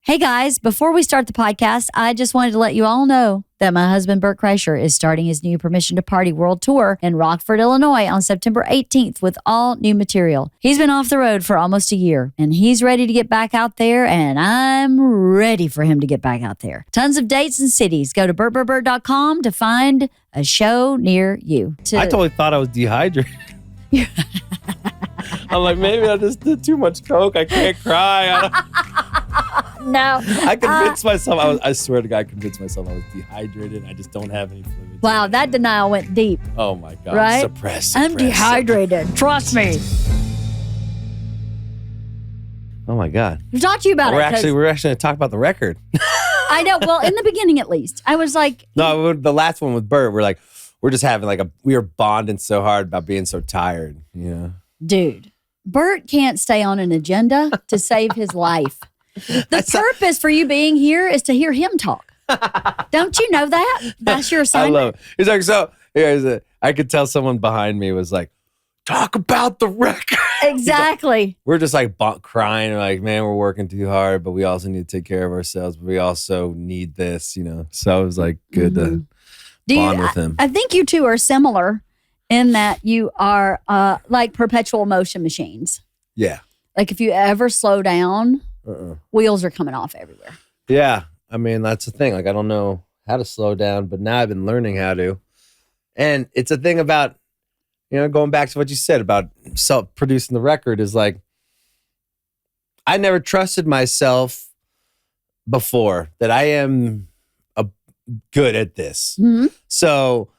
Hey guys, before we start the podcast, I just wanted to let you all know that my husband, Bert Kreischer, is starting his new Permission to Party World Tour in Rockford, Illinois on September 18th with all new material. He's been off the road for almost a year and he's ready to get back out there, and I'm ready for him to get back out there. Tons of dates and cities. Go to bertbertbert.com to find a show near you. I totally thought I was dehydrated. I'm like, maybe I just did too much Coke. I can't cry. No. I convinced myself. I swear to God, I convinced myself I was dehydrated. I just don't have any fluids. Wow, that denial went deep. Oh my God. Right? Suppress. I'm dehydrated. Trust me. Oh my God. We've talked to you about We're it. actually going to talk about the record. I know. Well, in the beginning, at least, I was like, No, the last one with Bert, we're just having we were bonding so hard about being so tired. Yeah. Dude, Bert can't stay on an agenda to save his life. The purpose for you being here is to hear him talk. Don't you know that? That's your assignment. I love it. He's like, so I could tell someone behind me was like, talk about the record. Exactly. Like, we're just like crying. We're like, man, we're working too hard, but we also need to take care of ourselves. But we also need this, So it was like good to bond with him. I think you two are similar in that you are like perpetual motion machines. Yeah. Like if you ever slow down, wheels are coming off everywhere. Yeah. I mean, that's the thing. Like, I don't know how to slow down, but now I've been learning how to. And it's a thing about, going back to what you said about self-producing the record is like, I never trusted myself before that I am good at this. Mm-hmm. So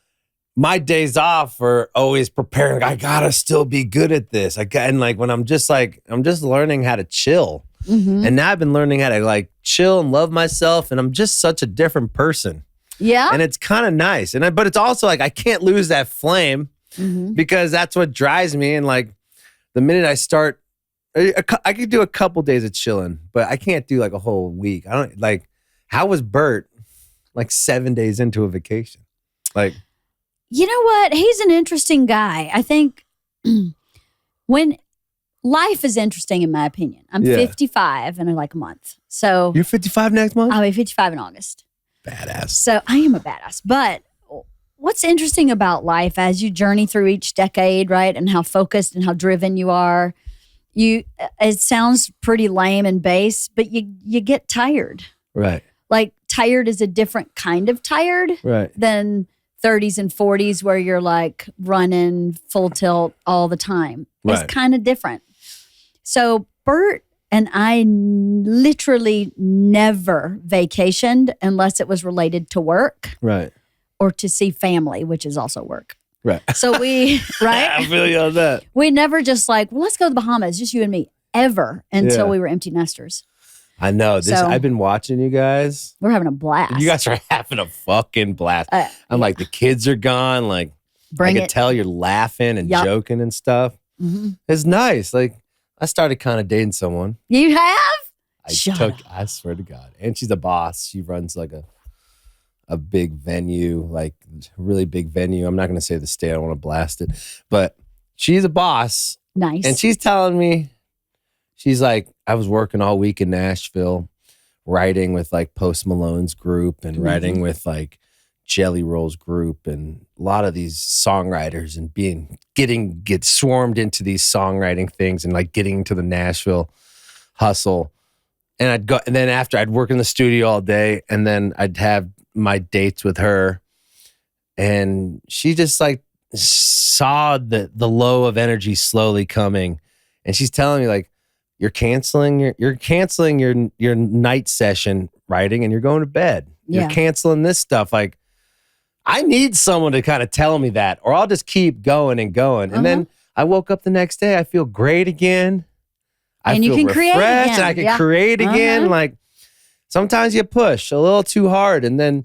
my days off are always preparing. I gotta still be good at this. And when I'm just learning how to chill. Mm-hmm. And now I've been learning how to chill and love myself. And I'm just such a different person. Yeah. And it's kind of nice. But it's also I can't lose that flame because that's what drives me. And the minute I start, I could do a couple days of chilling, but I can't do a whole week. I don't how was Bert 7 days into a vacation? You know what? He's an interesting guy. I think when life is interesting, in my opinion. I'm 55 in a month. So you're 55 next month? I'll be 55 in August. Badass. So I am a badass. But what's interesting about life as you journey through each decade, right? And how focused and how driven you are, it sounds pretty lame and base, but you get tired. Right. Tired is a different kind of tired than 30s and 40s where you're running full tilt all the time. Right. It's kind of different. So Bert and I literally never vacationed unless it was related to work. Right. Or to see family, which is also work. Right. So we, right? I feel you on that. We never just let's go to the Bahamas, just you and me, ever until we were empty nesters. I know. I've been watching you guys. We're having a blast. You guys are having a fucking blast. I'm the kids are gone. I can tell you're laughing and joking and stuff. Mm-hmm. It's nice. I started kind of dating someone. You have? I swear to God. And she's a boss. She runs a big venue, really big venue. I'm not going to say the state. I don't want to blast it. But she's a boss. Nice. And she's telling me, she's I was working all week in Nashville, writing with Post Malone's group and writing with Jelly Roll's group and a lot of these songwriters and get swarmed into these songwriting things and getting into the Nashville hustle. And I'd go, and then after I'd work in the studio all day and then I'd have my dates with her. And she just saw the low of energy slowly coming. And she's telling me you're canceling your night session writing and you're going to bed. Yeah. You're canceling this stuff. I need someone to kind of tell me that, or I'll just keep going and going. And then I woke up the next day. I feel great again. And you can create again. And I can create again. Sometimes you push a little too hard, and then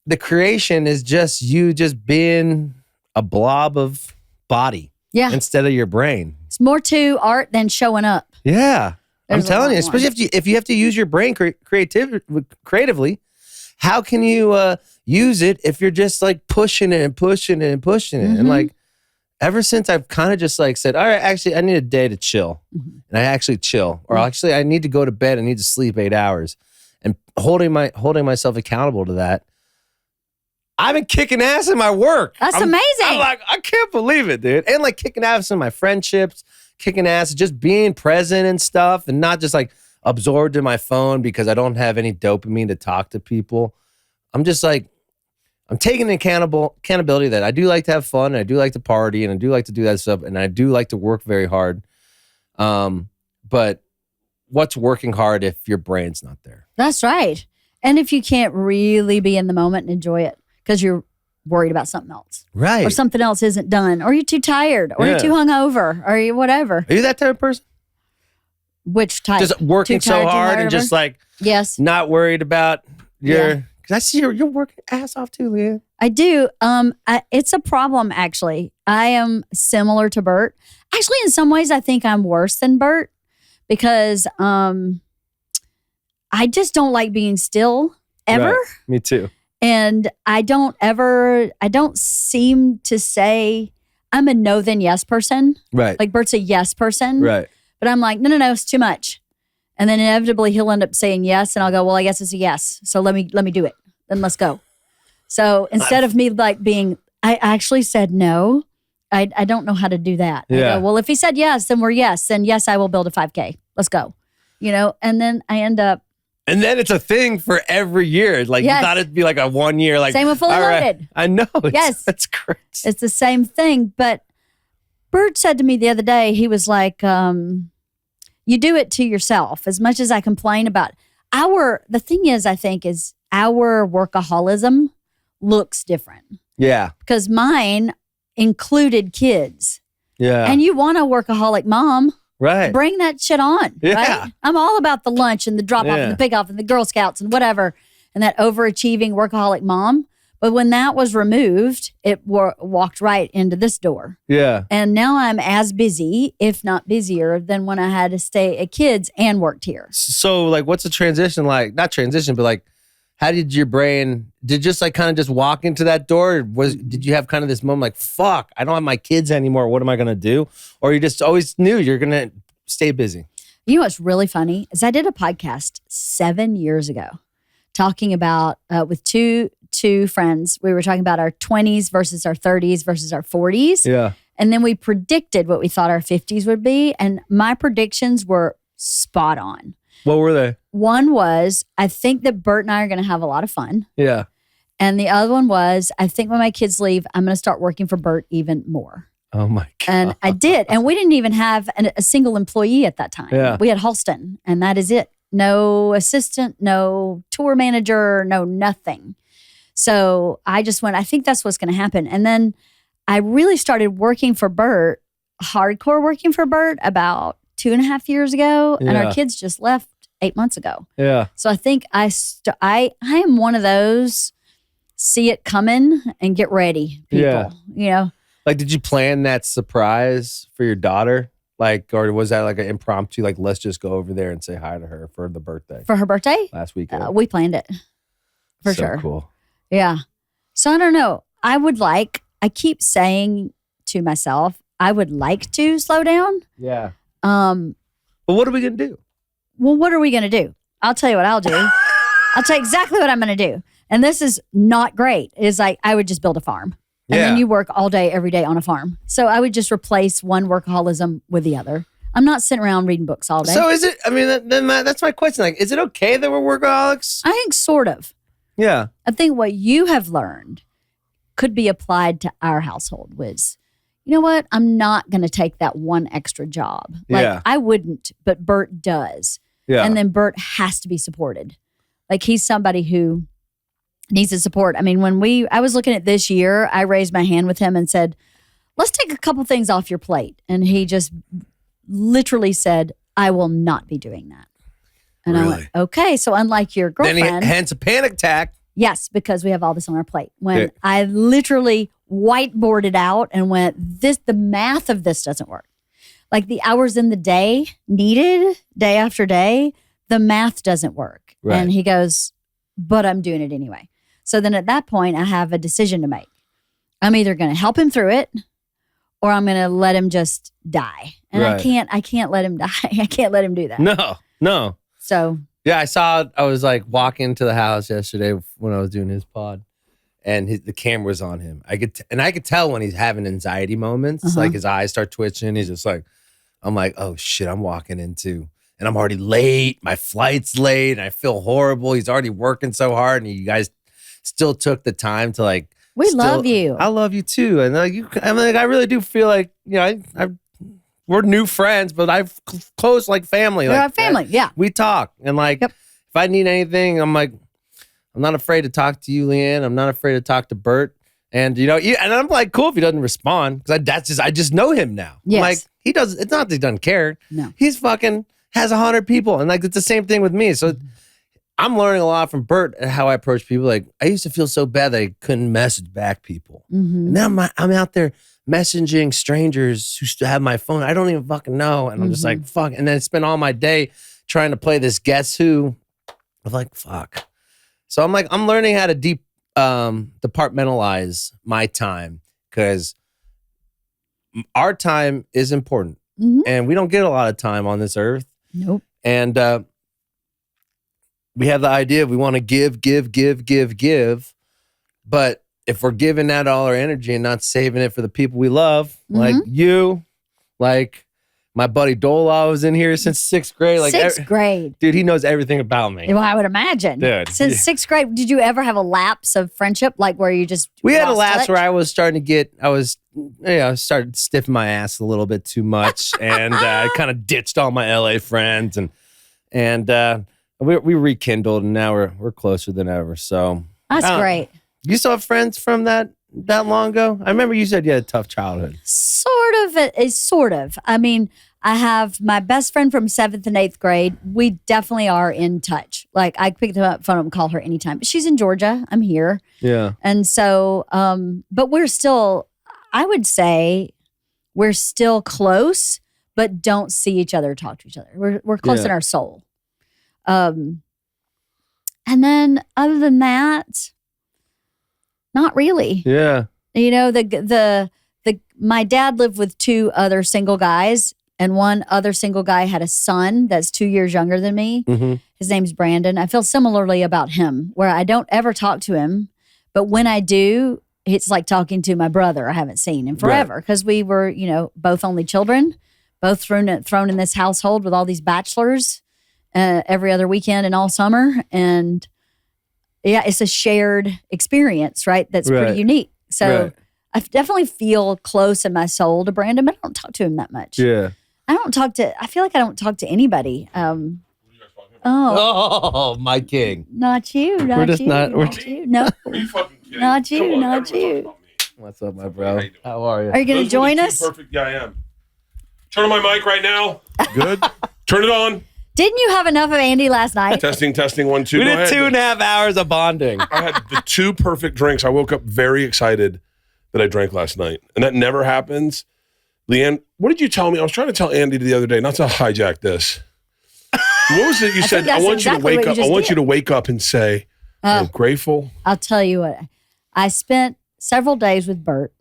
the creation is just you just being a blob of body instead of your brain. It's more to art than showing up. Yeah. I'm telling you, especially if you have to use your brain creatively, how can you use it if you're just pushing it and pushing it and pushing it? And ever since I've kind of just like said, all right, actually, I need a day to chill. And I actually chill. Or actually, I need to go to bed. I need to sleep 8 hours. And holding myself accountable to that, I've been kicking ass in my work. That's amazing. I'm like, I can't believe it, dude. And like kicking ass in my friendships, kicking ass, just being present and stuff, and not just like absorbed in my phone because I don't have any dopamine to talk to people. I'm just like, I'm taking accountability that I do like to have fun, and I do like to party, and I do like to do that stuff, and I do like to work very hard. But what's working hard if your brain's not there? That's right. And if you can't really be in the moment and enjoy it because you're worried about something else. Right. Or something else isn't done, or you're too tired, or you're too hungover, or you whatever. Are you that type of person? Which type? Just working so hard and just like not worried about your... Because I see you're working ass off too, LeeAnn. I do. It's a problem, actually. I am similar to Bert. Actually, in some ways, I think I'm worse than Bert because I just don't like being still ever. Right. Me too. And I don't seem to say, I'm a no then yes person. Right. Like Bert's a yes person. Right. But I'm like, no, it's too much. And then inevitably he'll end up saying yes. And I'll go, well, I guess it's a yes. So let me do it. Then let's go. So instead of me like being, I actually said no. I don't know how to do that. Yeah. I go, well, if he said yes, then we're yes. Then yes, I will build a 5K. Let's go. And then I end up. And then it's a thing for every year. Like you thought it'd be like a 1 year. Like same with Fully Loaded. I know. Yes. That's crazy. It's the same thing. But Bert said to me the other day, he was like, you do it to yourself. As much as I complain about the thing is, I think, is our workaholism looks different. Yeah. Because mine included kids. Yeah. And you want a workaholic mom. Right. Bring that shit on. Yeah. Right? I'm all about the lunch and the drop off and the pick off and the Girl Scouts and whatever. And that overachieving workaholic mom. But when that was removed, it walked right into this door. Yeah. And now I'm as busy, if not busier, than when I had to stay at kids and worked here. So, like, what's the transition like? Not transition, but like, how did your brain, did just like kind of just walk into that door? Did you have kind of this moment like, fuck, I don't have my kids anymore. What am I going to do? Or you just always knew you're going to stay busy? You know what's really funny is I did a podcast 7 years ago talking about, with two friends, we were talking about our 20s versus our 30s versus our 40s. Yeah. And then we predicted what we thought our 50s would be. And my predictions were spot on. What were they? One was, I think that Bert and I are going to have a lot of fun. Yeah. And the other one was, I think when my kids leave, I'm going to start working for Bert even more. Oh my God. And I did. And we didn't even have a single employee at that time. Yeah. We had Halston, and that is it. No assistant, no tour manager, no nothing. So I just went, I think that's what's going to happen. And then I really started working for Bert, hardcore working for Bert about 2.5 years ago. And our kids just left 8 months ago. Yeah. So I think I am one of those see it coming and get ready people, Like, did you plan that surprise for your daughter? Like, or was that like an impromptu, like, let's just go over there and say hi to her for the birthday? For her birthday? Last weekend. We planned it. For sure. Cool. Yeah. So I don't know. I keep saying to myself, I would like to slow down. Yeah. But what are we going to do? Well, what are we going to do? I'll tell you what I'll do. I'll tell you exactly what I'm going to do. And this is not great. It's like I would just build a farm. And then you work all day, every day on a farm. So I would just replace one workaholism with the other. I'm not sitting around reading books all day. So is it, I mean, that's my question. Like, is it okay that we're workaholics? I think sort of. Yeah. I think what you have learned could be applied to our household was, you know what? I'm not going to take that one extra job. Like I wouldn't, but Bert does. Yeah. And then Bert has to be supported. Like he's somebody who needs the support. I mean, I was looking at this year, I raised my hand with him and said, let's take a couple things off your plate. And he just literally said, I will not be doing that. And I went, okay. So unlike your girlfriend. Then hence a panic attack. Yes, because we have all this on our plate. When I literally whiteboarded out and went, the math of this doesn't work. Like the hours in the day needed day after day, the math doesn't work. Right. And he goes, but I'm doing it anyway. So then at that point, I have a decision to make. I'm either going to help him through it or I'm going to let him just die. And Right. I can't let him die. I can't let him do that. No. So Yeah, I was like walking into the house yesterday when I was doing his pod, and the camera was on him. I could tell when he's having anxiety moments, like his eyes start twitching. He's just like, I'm like, oh shit, I'm walking into, and I'm already late. My flight's late, and I feel horrible. He's already working so hard, and you guys still took the time to like. love you. I love you too, and I really do feel like we're new friends, but I've close like family. We're like, a family, yeah. We talk, and like if I need anything, I'm like, I'm not afraid to talk to you, LeeAnn. I'm not afraid to talk to Bert, and and I'm like, cool if he doesn't respond because I just know him now. Yes. I'm like he does. It's not that he doesn't care. No, he's fucking has 100 people, and like it's the same thing with me. So. I'm learning a lot from Bert and how I approach people. Like I used to feel so bad that I couldn't message back people. And now I'm out there messaging strangers who still have my phone. I don't even fucking know. And I'm just like, fuck. And then I spend all my day trying to play this guess who. I'm like, fuck. So I'm like, I'm learning how to departmentalize my time because our time is important. And we don't get a lot of time on this earth. Nope. And we have the idea we want to give. But if we're giving that all our energy and not saving it for the people we love, like you, like my buddy Dola was in here since 6th grade. Like sixth grade. Dude, he knows everything about me. Well, I would imagine. Dude, since 6th grade, did you ever have a lapse of friendship? Like where you just We had a lost lapse touch? where I started stiffing my ass a little bit too much. And I kind of ditched all my LA friends and we rekindled, and now we're closer than ever. So That's great. You still have friends from that long ago? I remember you said you had a tough childhood. Sort of. I mean, I have my best friend from 7th and 8th grade. We definitely are in touch. Like I pick them up, phone them, call her anytime. But she's in Georgia. I'm here. Yeah. And so, but we're still, I would say, we're still close, but don't see each other, talk to each other. We're close in our soul. And then other than that, not really. Yeah. My dad lived with 2 other single guys, and one other single guy had a son that's 2 years younger than me. His name's Brandon. I feel similarly about him, where I don't ever talk to him, but when I do, it's like talking to my brother I haven't seen in forever because we were, both only children, both thrown in this household with all these bachelors. Every other weekend and all summer. And yeah, it's a shared experience, right? That's pretty unique. So I definitely feel close in my soul to Brandon, but I don't talk to him that much. Yeah. I feel like I don't talk to anybody. Oh, my king. Not you. Not We're just you. not- we're- Not you. No. Are you fucking kidding? Not you, Come on, not everyone you. talks about me. What's up, my bro? How you doing? How are you? Are you going to Those were the join two us? Perfect. Yeah, I am. Turn on my mic right now. Good. Turn it on. Didn't you have enough of Andy last night? Testing, 1, 2. We No, did 2.5 hours of bonding. I had the 2 perfect drinks. I woke up very excited that I drank last night. And that never happens. LeeAnn, what did you tell me? I was trying to tell Andy the other day, not to hijack this. What was it you said? I want you to wake up. I want you to wake up and say, I'm grateful. I'll tell you what. I spent several days with Bert,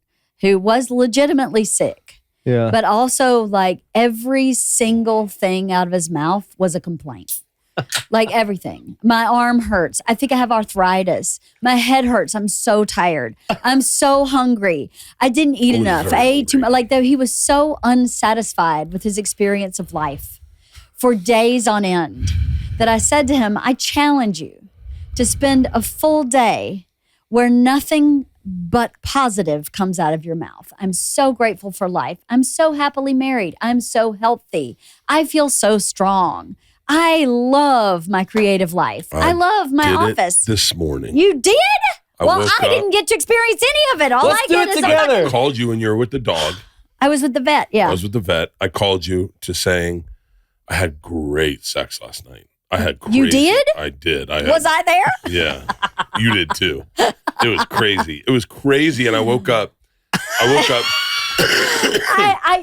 who was legitimately sick. Yeah. But also, like, every single thing out of his mouth was a complaint. Like, everything. My arm hurts. I think I have arthritis. My head hurts. I'm so tired. I'm so hungry. I didn't eat enough. I ate too much. Like, though he was so unsatisfied with his experience of life for days on end that I said to him, I challenge you to spend a full day where nothing but positive comes out of your mouth. I'm so grateful for life. I'm so happily married. I'm so healthy. I feel so strong. I love my creative life. I love my office. This morning. You did? Well, woke I up. didn't get to experience any of it. All Let's I do get it is together. I called you and you were with the dog. I was with the vet. Yeah. I was with the vet. I called you to saying I had great sex last night. I had crazy. You did? I did. Was I there? Yeah. You did too. It was crazy. It was crazy. And I woke up.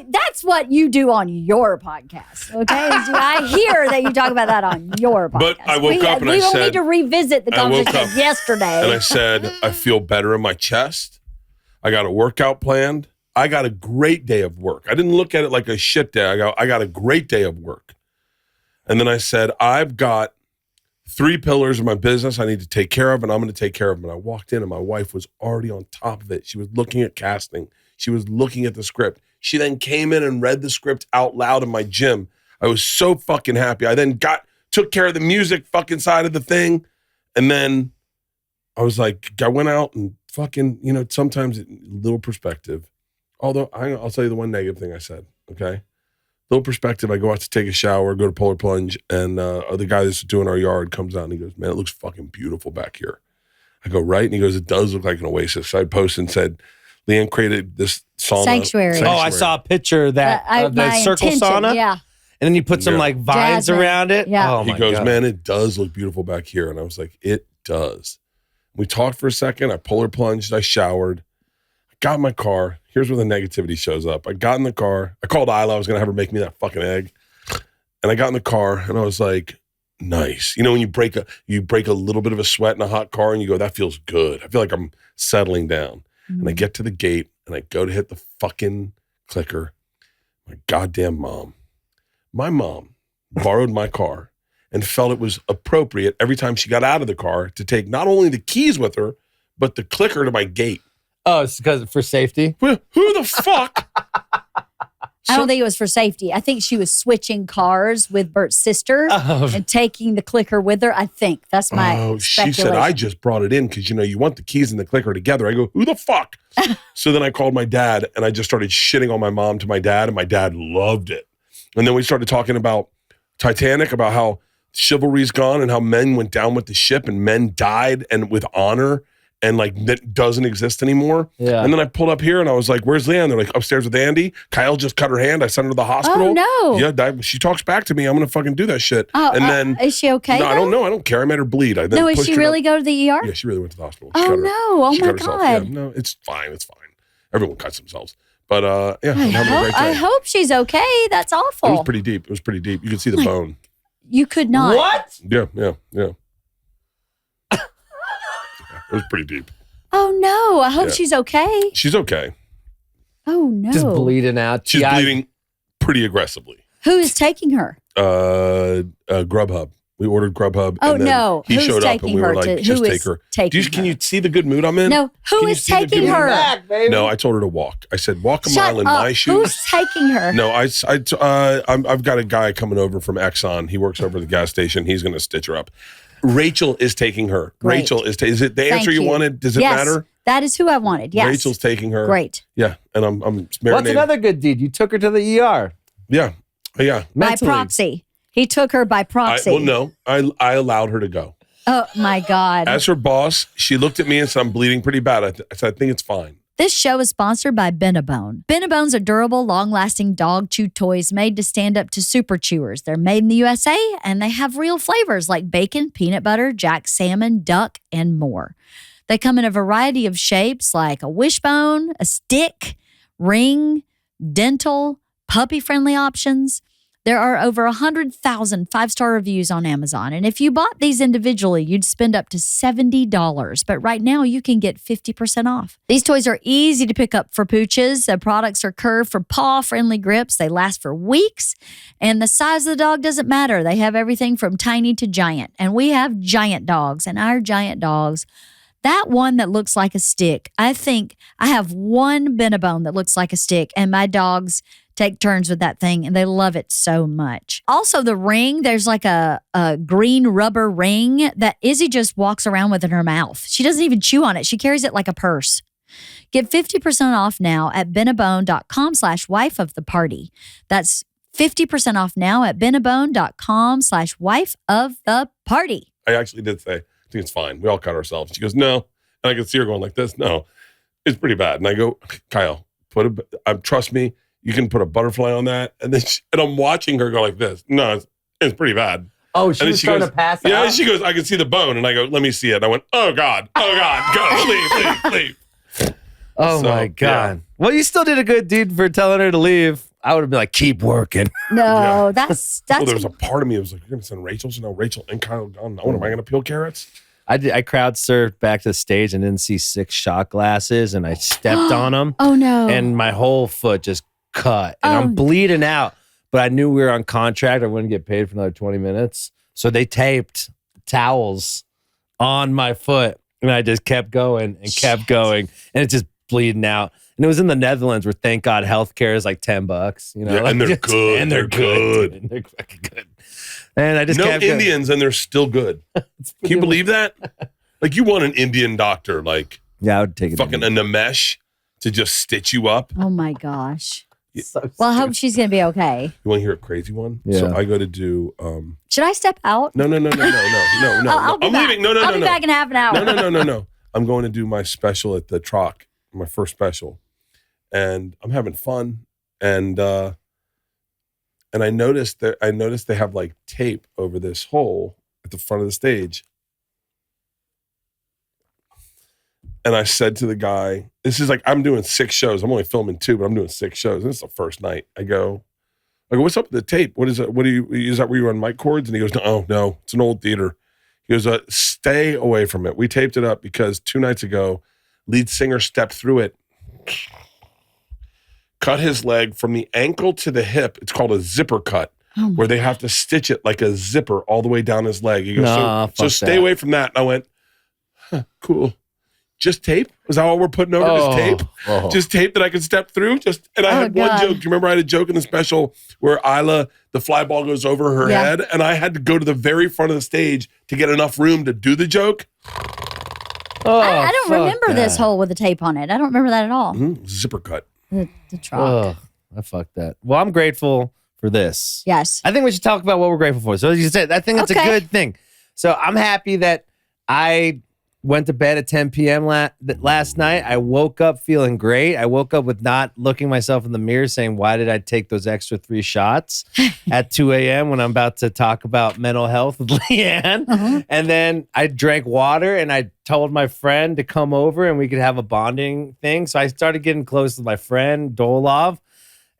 That's what you do on your podcast, okay? I hear that you talk about that on your podcast. But I woke up and I we don't said- need to revisit the I woke conversation up yesterday. And I said, I feel better in my chest. I got a workout planned. I got a great day of work. I didn't look at it like a shit day. I got a great day of work. And then I said, I've got 3 pillars of my business I need to take care of, and I'm going to take care of them. And I walked in, and my wife was already on top of it. She was looking at casting. She was looking at the script. She then came in and read the script out loud in my gym. I was so fucking happy. I then took care of the music fucking side of the thing. And then I was like, I went out and fucking, sometimes little perspective. Although I'll tell you the one negative thing I said, okay? Little perspective, I go out to take a shower, go to Polar Plunge, and the guy that's doing our yard comes out and he goes, man, it looks fucking beautiful back here. I go, right? And he goes, it does look like an oasis. So I posted and said, LeeAnn created this sauna. Sanctuary. Oh, I saw a picture of that, the circle sauna. Yeah. And then you put some like vines Jasmine. around it. Yeah. Oh, He my goes, God. man, it does look beautiful back here. And I was like, it does. We talked for a second. I Polar Plunged. I showered. I got in my car. Here's where the negativity shows up. I got in the car. I called Isla. I was going to have her make me that fucking egg. And I got in the car and I was like, nice. When you break a little bit of a sweat in a hot car and you go, that feels good. I feel like I'm settling down. Mm-hmm. And I get to the gate and I go to hit the fucking clicker. My goddamn mom. My mom borrowed my car and felt it was appropriate every time she got out of the car to take not only the keys with her, but the clicker to my gate. Oh, it's because for safety? Who the fuck? I don't think it was for safety. I think she was switching cars with Bert's sister and taking the clicker with her. I think that's my she said, I just brought it in because, you want the keys and the clicker together. I go, who the fuck? So then I called my dad and I just started shitting on my mom to my dad, and my dad loved it. And then we started talking about Titanic, about how chivalry's gone and how men went down with the ship and men died and with honor. And like that doesn't exist anymore. Yeah. And then I pulled up here and I was like, where's LeeAnn? They're like, upstairs with Andy. Kyle just cut her hand. I sent her to the hospital. Oh, no. Yeah, she talks back to me. I'm going to fucking do that shit. Oh, and then is she okay? No, I don't know. I don't care. I made her bleed. Is she really go to the ER? Yeah, she really went to the hospital. Oh, no. Oh, my God. Yeah, no, it's fine. It's fine. Everyone cuts themselves. But yeah, I'm having a great day. I hope she's okay. That's awful. It was pretty deep. You could see the bone. You could not. What? Yeah. It was pretty deep. Oh, no. I hope she's okay. She's okay. Oh, no. Just bleeding out. She's bleeding pretty aggressively. Who is taking her? Grubhub. We ordered Grubhub. Oh, and then no. He Who's showed up and we were like, just take her. Can you see the good mood I'm in? No. Who is taking her? Back, baby. No, I told her to walk. I said, walk a mile in my shoes. Who's taking her? No, I've got a guy coming over from Exxon. He works over at the gas station. He's going to stitch her up. Rachel is taking her. Great. Rachel is it the answer you wanted? Does it matter? That is who I wanted. Yes. Rachel's taking her. Great. Yeah, and I'm marinating. What's another good deed? You took her to the ER. Yeah. By proxy. He took her by proxy. I allowed her to go. Oh, my God. As her boss, she looked at me and said, I'm bleeding pretty bad. I said, I think it's fine. This show is sponsored by Benebone. Benebones are durable, long-lasting dog chew toys made to stand up to super chewers. They're made in the USA, and they have real flavors like bacon, peanut butter, jack salmon, duck, and more. They come in a variety of shapes like a wishbone, a stick, ring, dental, puppy-friendly options. There are over 100,000 five-star reviews on Amazon. And if you bought these individually, you'd spend up to $70. But right now, you can get 50% off. These toys are easy to pick up for pooches. The products are curved for paw-friendly grips. They last for weeks. And the size of the dog doesn't matter. They have everything from tiny to giant. And we have giant dogs. And our giant dogs, that one that looks like a stick, I think I have one Benebone that looks like a stick. And my dogs take turns with that thing, and they love it so much. Also, the ring, there's like a green rubber ring that Izzy just walks around with in her mouth. She doesn't even chew on it. She carries it like a purse. Get 50% off now at benebone.com/wifeoftheparty. That's 50% off now at benebone.com/wifeoftheparty. I actually did say, I think it's fine. We all cut ourselves. She goes, no. And I could see her going like this. No, it's pretty bad. And I go, Kyle, trust me. You can put a butterfly on that. And then I'm watching her go like this. No, it's pretty bad. Oh, she was trying to pass out? Yeah, she goes, I can see the bone. And I go, let me see it. And I went, oh, God, go, leave. Oh, my God. Yeah. Well, you still did a good deed for telling her to leave. I would have been like, keep working. No, yeah. that's. Well, there was a part of me that was like, you're going to send Rachel? So now Rachel and Kyle gone. Now, what am I going to peel carrots? I crowd surfed back to the stage and didn't see 6 shot glasses, and I stepped on them. Oh no! And my whole foot just cut, and I'm bleeding out. But I knew we were on contract. I wouldn't get paid for another 20 minutes, so they taped towels on my foot, and I just kept going and kept going, and it's just bleeding out. And it was in the Netherlands, where thank God healthcare is like $10. You know, yeah, and they're good, and they're good, and they're fucking good. And I just kept Indians, and they're still good. Can you believe that? Like, you want an Indian doctor, like, yeah, I would take it. Fucking a Namesh to just stitch you up. Oh my gosh. So well, I hope she's gonna be okay. You want to hear a crazy one? Yeah. So I go to do. Should I step out? No. I'll be I'm back. leaving. No. I'll be back in half an hour. No. I'm going to do my special at the Troc, my first special, and I'm having fun. And I noticed they have like tape over this hole at the front of the stage. And I said to the guy, this is like, I'm doing 6 shows. I'm only filming 2, but I'm doing 6 shows. And it's the first night. I go, what's up with the tape? What is it? Is that where you run mic cords? And he goes, no, it's an old theater. He goes, stay away from it. We taped it up because 2 nights ago, lead singer stepped through it, cut his leg from the ankle to the hip. It's called a zipper cut, where they have to stitch it like a zipper all the way down his leg. He goes, so stay away from that. And I went, cool. Just tape? Is that all we're putting over? Just tape? Just tape that I can step through? And I had one joke. Do you remember I had a joke in the special where Isla, the fly ball goes over her head, and I had to go to the very front of the stage to get enough room to do the joke? I don't remember this hole with the tape on it. I don't remember that at all. Mm-hmm. Zipper cut. The Troc. I fucked that. Well, I'm grateful for this. Yes. I think we should talk about what we're grateful for. So as you said, I think it's a good thing. So I'm happy that I went to bed at 10 p.m. last night. I woke up feeling great. I woke up with not looking myself in the mirror saying, why did I take those extra 3 shots at 2 a.m. when I'm about to talk about mental health with LeeAnn? And then I drank water, and I told my friend to come over and we could have a bonding thing. So I started getting close with my friend, Dolov.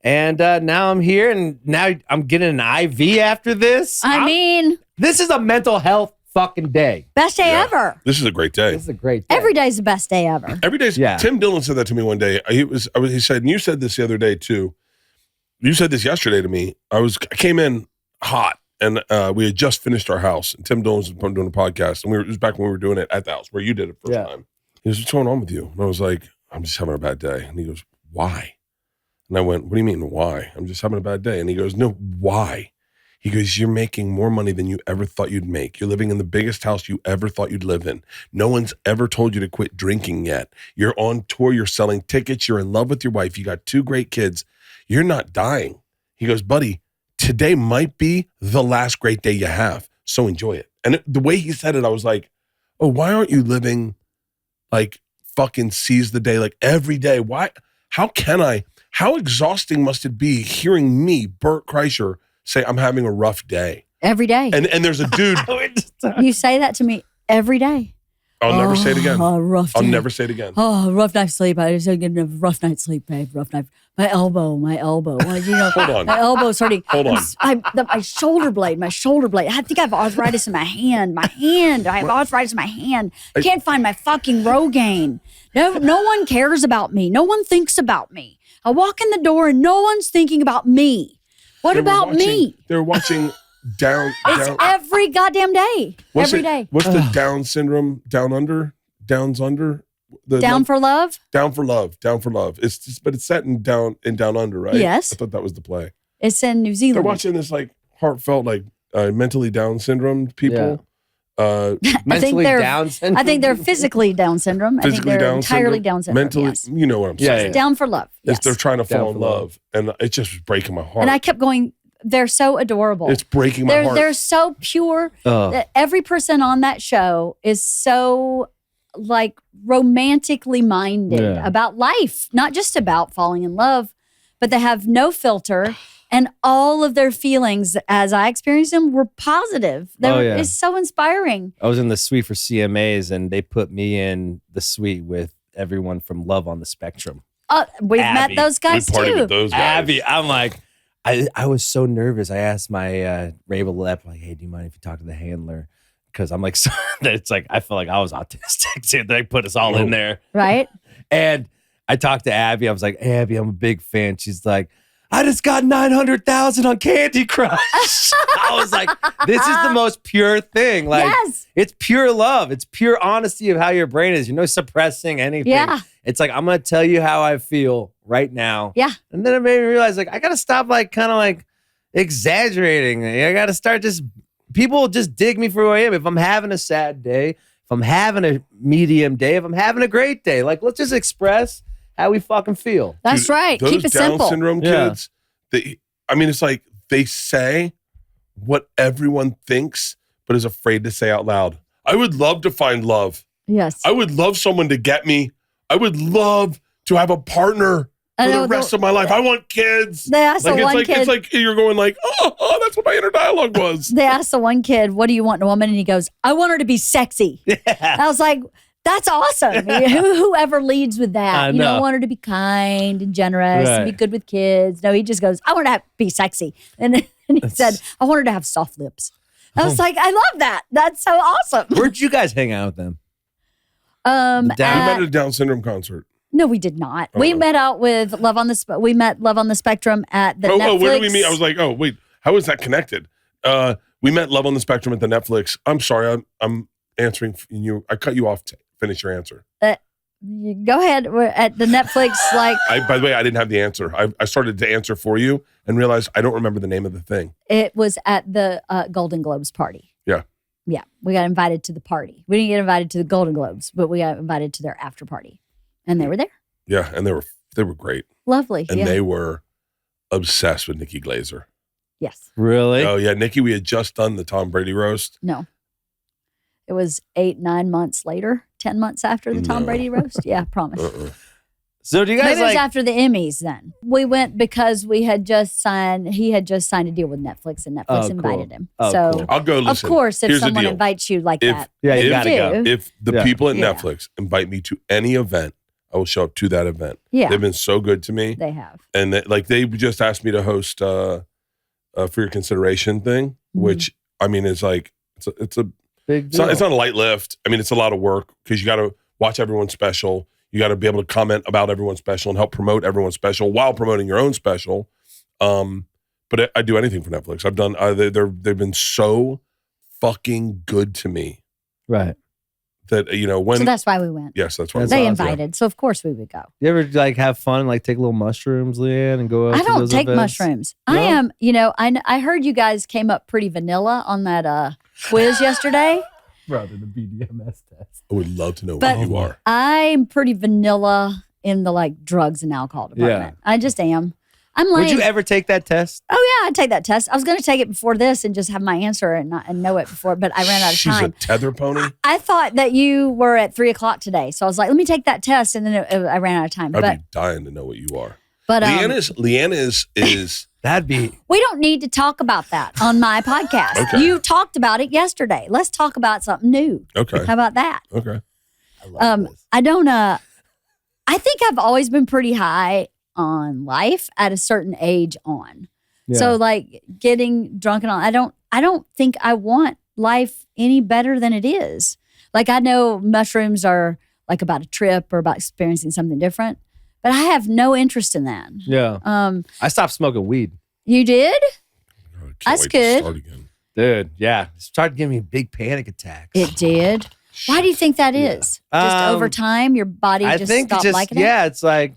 And now I'm here, and now I'm getting an IV after this. I mean, this is a mental health fucking day. Best day ever. This is a great day. This is a great day. Every day is the best day ever. Every day. Yeah. Tim Dillon said that to me one day. He said, and you said this the other day too. You said this yesterday to me. I came in hot, and we had just finished our house. And Tim Dillon was doing a podcast, and it was back when we were doing it at the house where you did it first time. He goes, "What's going on with you?" And I was like, "I'm just having a bad day." And he goes, "Why?" And I went, "What do you mean, why? I'm just having a bad day." And he goes, "No, why?" He goes, "You're making more money than you ever thought you'd make. You're living in the biggest house you ever thought you'd live in. No one's ever told you to quit drinking yet. You're on tour. You're selling tickets. You're in love with your wife. You got 2 great kids. You're not dying." He goes, "Buddy, today might be the last great day you have. So enjoy it." And the way he said it, I was like, oh, why aren't you living like fucking seize the day, like every day? Why? How can I? How exhausting must it be hearing me, Bert Kreischer, say I'm having a rough day every day? And there's a dude. You say that to me every day. I'll never say it again. Oh, rough day. I'll never say it again. Oh, rough night's sleep. I was getting a rough night's sleep, babe. Rough night. My elbow. Well, you know, Hold on. my elbow's hurting. Hold on. My shoulder blade. I think I have arthritis in my hand. I have arthritis in my hand. I can't find my fucking Rogaine. No one cares about me. No one thinks about me. I walk in the door and no one's thinking about me. What about me? They're watching down. It's every goddamn day. What's every day. What's the Down syndrome? Downs under. Down for love. Down for love. It's just, but it's set in down under, right? Yes. I thought that was the play. It's in New Zealand. They're watching this like heartfelt, like mentally Down syndrome people. Mentally Down syndrome. I think they're physically Down syndrome. I think they're entirely Down syndrome. Mentally, yes. You know what I'm saying. Down for love. Yes. They're trying to fall in for love. love, and it's just breaking my heart. And I kept going, they're so adorable. It's breaking my heart. They're so pure. That every person on that show is so like romantically minded about life, not just about falling in love, but they have no filter. And all of their feelings, as I experienced them, were positive. It's so inspiring. I was in the suite for CMAs, and they put me in the suite with everyone from Love on the Spectrum. We've met those guys we partied too. With those guys. Abby, I'm like, I was so nervous. I asked my Rabel Lep, like, hey, do you mind if you talk to the handler? because I'm like, so, it's like, I feel like I was autistic too. They put us all in there. Right. And I talked to Abby. I was like, Abby, I'm a big fan. She's like, I just got 900,000 on Candy Crush. I was like, this is the most pure thing. Like, Yes. it's pure love. It's pure honesty of how your brain is. You're no suppressing anything. Yeah. It's like, I'm going to tell you how I feel right now. Yeah. And then it made me realize, like, I got to stop, like, kind of like exaggerating. I got to start just, people just dig me for who I am. If I'm having a sad day, if I'm having a medium day, if I'm having a great day, like, let's just express how we fucking feel. That's Dude, right. Those Keep it Down simple. syndrome kids, it's like they say what everyone thinks, but is afraid to say out loud. I would love to find love. Yes. I would love someone to get me. I would love to have a partner for the rest of my life. I want kids. They asked the one kid. It's like you're going like, oh, that's what my inner dialogue was. They asked the one kid, what do you want in a woman? And he goes, I want her to be sexy. Yeah. I was like, that's awesome. Whoever leads with that. You don't want her to be kind and generous and be good with kids. No, he just goes, I want her to be sexy. And he said, I want her to have soft lips. I was like, I love that. That's so awesome. Where'd you guys hang out with them? We met at a Down syndrome concert. No, we did not. We met out with Love on the Spectrum at the Netflix. Oh, where did we meet? I was like, oh, wait, how is that connected? We met Love on the Spectrum at the Netflix. I'm sorry, I'm answering you. I cut you off. Finish your answer. Go ahead. We're at the Netflix, like. By the way, I didn't have the answer. I started to answer for you and realized I don't remember the name of the thing. It was at the Golden Globes party. Yeah. Yeah. We got invited to the party. We didn't get invited to the Golden Globes, but we got invited to their after party. And they were there. Yeah. And they were great. Lovely. And they were obsessed with Nikki Glazer. Yes. Really? Oh, yeah. Nikki, we had just done the Tom Brady roast. No. It was 8-9 months later, 10 months after the Tom Brady roast. Yeah, I promise. So do you guys Maybe it was after the Emmys then. We went because he had just signed a deal with Netflix and Netflix invited him. So cool. I'll go listen. Of course, if Here's the someone deal. invites you like that. Yeah, you if, gotta go. If the people at Netflix invite me to any event, I will show up to that event. Yeah. They've been so good to me. They have. And they just asked me to host for your consideration thing, which I mean is like it's a big deal. it's not a light lift. I mean, it's a lot of work because you got to watch everyone's special. You got to be able to comment about everyone's special and help promote everyone's special while promoting your own special. But I do anything for Netflix. I've done. They've been so fucking good to me. Right. That when. So that's why we went. Yes, that's why They we went. invited, so of course we would go. You ever like have fun, like take little mushrooms, LeeAnn, and go out I to don't those take events? mushrooms. No? I am, I heard you guys came up pretty vanilla on that quiz yesterday. Brother, the BDMS test. I would love to know But- what you are. I'm pretty vanilla in the like drugs and alcohol department. I just am. I'm like, Would you ever take that test? oh yeah, I'd take that test. I was going to take it before this and just have my answer and know it before, but I ran out of She's time. a tether pony. I thought that you were at 3:00 today, so I was like, let me take that test, and then I ran out of time. I'd But be dying to know what you are. LeeAnn LeeAnn is That'd be. we don't need to talk about that on my podcast. Okay. You talked about it yesterday. Let's talk about something new. okay. How about that? Okay. I love this. I don't. I think I've always been pretty high on life at a certain age on. Yeah. So like getting drunk and all. I don't think I want life any better than it is. Like I know mushrooms are like about a trip or about experiencing something different, but I have no interest in that. Yeah. I stopped smoking weed. You did? I can't That's wait good. To start again. Dude, yeah. It started giving me big panic attacks. It did. Why do you think that is? Just over time, your body I just think stopped it just, liking it? yeah, it's like,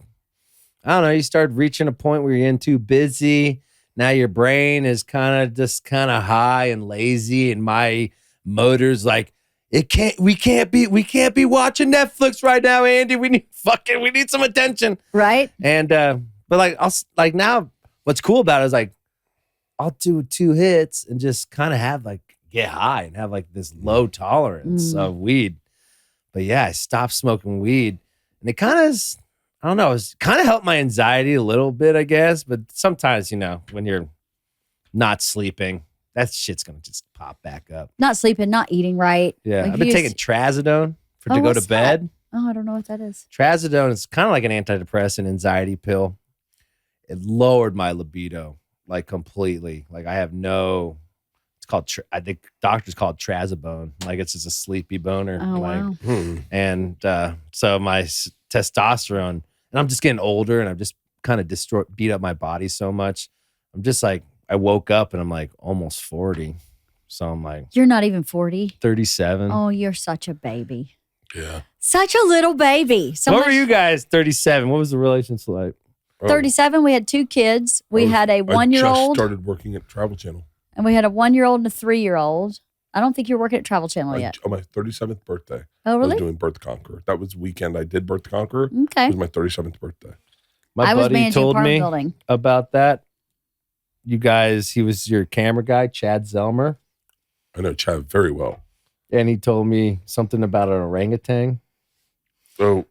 I don't know, you start reaching a point where you're getting too busy. Now your brain is kind of high and lazy, and my motor's like, we can't be watching Netflix right now, Andy. We need some attention. Right? And but like now, what's cool about it is like I'll do 2 hits and just kind of have like get high and have like this low tolerance of weed. But yeah, I stopped smoking weed, and it kind of, I don't know, it's kind of helped my anxiety a little bit, I guess. But sometimes, when you're not sleeping, that shit's gonna just pop back up. Not sleeping, not eating right. Yeah, Like I've been you taking trazodone to go to what's that? bed. Oh, I don't know what that is. Trazodone is kind of like an antidepressant anxiety pill. It lowered my libido like completely. Like I have it's called, I think doctors call it trazodone. Like it's just a sleepy boner. Oh, wow. And so my testosterone, and I'm just getting older and I'm just kind of beat up my body so much. I'm just like, I woke up and I'm like almost 40. So I'm like, You're not even 40. 37. Oh, you're such a baby. Yeah. Such a little baby. What were you guys 37? What was the relationship like? 37. We had 2 kids. We had a 1-year-old. I just started working at Travel Channel. And we had a 1-year-old and a 3-year-old. I don't think you're working at Travel Channel yet. On my 37th birthday. Oh, really? I was doing Bert the Conqueror. That was the weekend I did Bert the Conqueror. Okay. It was my 37th birthday. My I was buddy managing told apartment me building. about that. You guys, he was your camera guy, Chad Zelmer. I know Chad very well. And he told me something about an orangutan. So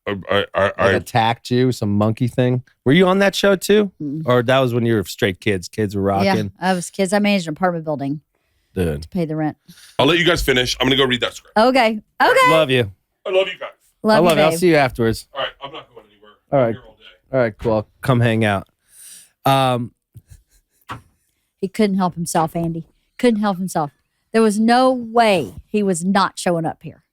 I I attacked you, some monkey thing. Were you on that show too? Mm. Or that was when you were straight kids? Kids were rocking? Yeah, I was kids. I managed an apartment building Dude. to pay the rent. I'll let you guys finish. I'm going to go read that script. Okay. Love you. I love you guys. Love I love you, you. I'll babe. see you afterwards. All right. I'm not going anywhere. All I'm right. here all day. All right, cool. I'll come hang out. He couldn't help himself, Andy. Couldn't help himself. There was no way he was not showing up here.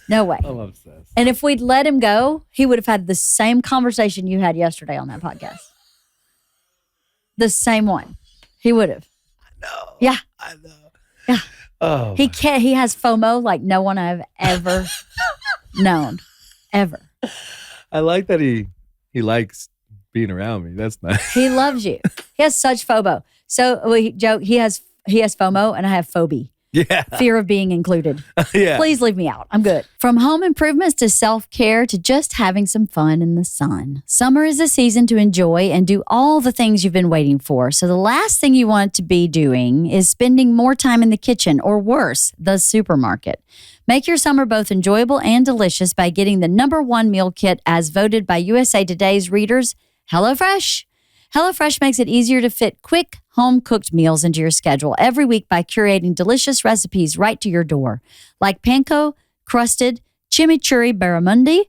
No way. I love this. And if we'd let him go, he would have had the same conversation you had yesterday on that podcast. The same one. He would have. I know. Yeah. I know. Yeah. Oh. He can't. He has FOMO like no one I've ever known. Ever. I like that he likes being around me. That's nice. He loves you. He has such FOMO. So we joke, he has FOMO and I have phobia. Yeah. Fear of being included. Yeah. Please leave me out. I'm good. From home improvements to self-care to just having some fun in the sun. Summer is a season to enjoy and do all the things you've been waiting for. So the last thing you want to be doing is spending more time in the kitchen or worse, the supermarket. Make your summer both enjoyable and delicious by getting the #1 meal kit as voted by USA Today's readers, HelloFresh. HelloFresh makes it easier to fit quick, home-cooked meals into your schedule every week by curating delicious recipes right to your door, like panko, crusted, chimichurri barramundi,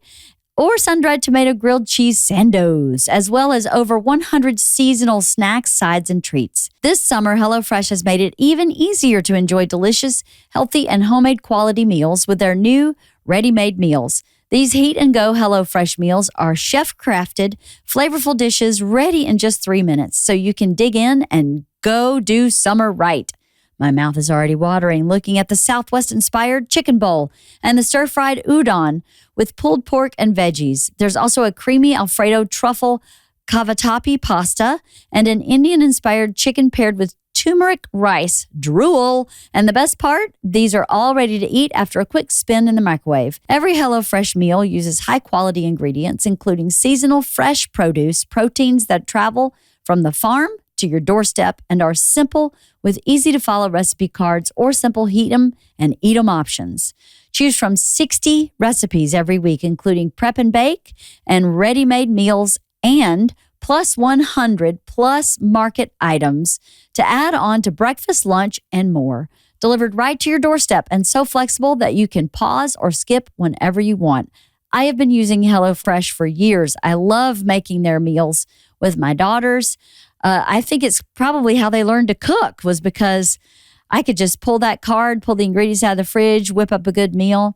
or sun-dried tomato grilled cheese sandos, as well as over 100 seasonal snacks, sides, and treats. This summer, HelloFresh has made it even easier to enjoy delicious, healthy, and homemade quality meals with their new ready-made meals. These heat-and-go HelloFresh meals are chef-crafted, flavorful dishes ready in just 3 minutes, so you can dig in and go do summer right. My mouth is already watering looking at the Southwest-inspired chicken bowl and the stir-fried udon with pulled pork and veggies. There's also a creamy Alfredo truffle cavatappi pasta and an Indian-inspired chicken paired with turmeric rice, drool. And the best part, these are all ready to eat after a quick spin in the microwave. Every HelloFresh meal uses high-quality ingredients, including seasonal fresh produce, proteins that travel from the farm to your doorstep and are simple with easy-to-follow recipe cards or simple heat 'em and eat 'em options. Choose from 60 recipes every week, including prep and bake and ready-made meals and plus 100 plus market items to add on to breakfast, lunch, and more. Delivered right to your doorstep and so flexible that you can pause or skip whenever you want. I have been using HelloFresh for years. I love making their meals with my daughters. I think it's probably how they learned to cook was because I could just pull that card, pull the ingredients out of the fridge, whip up a good meal,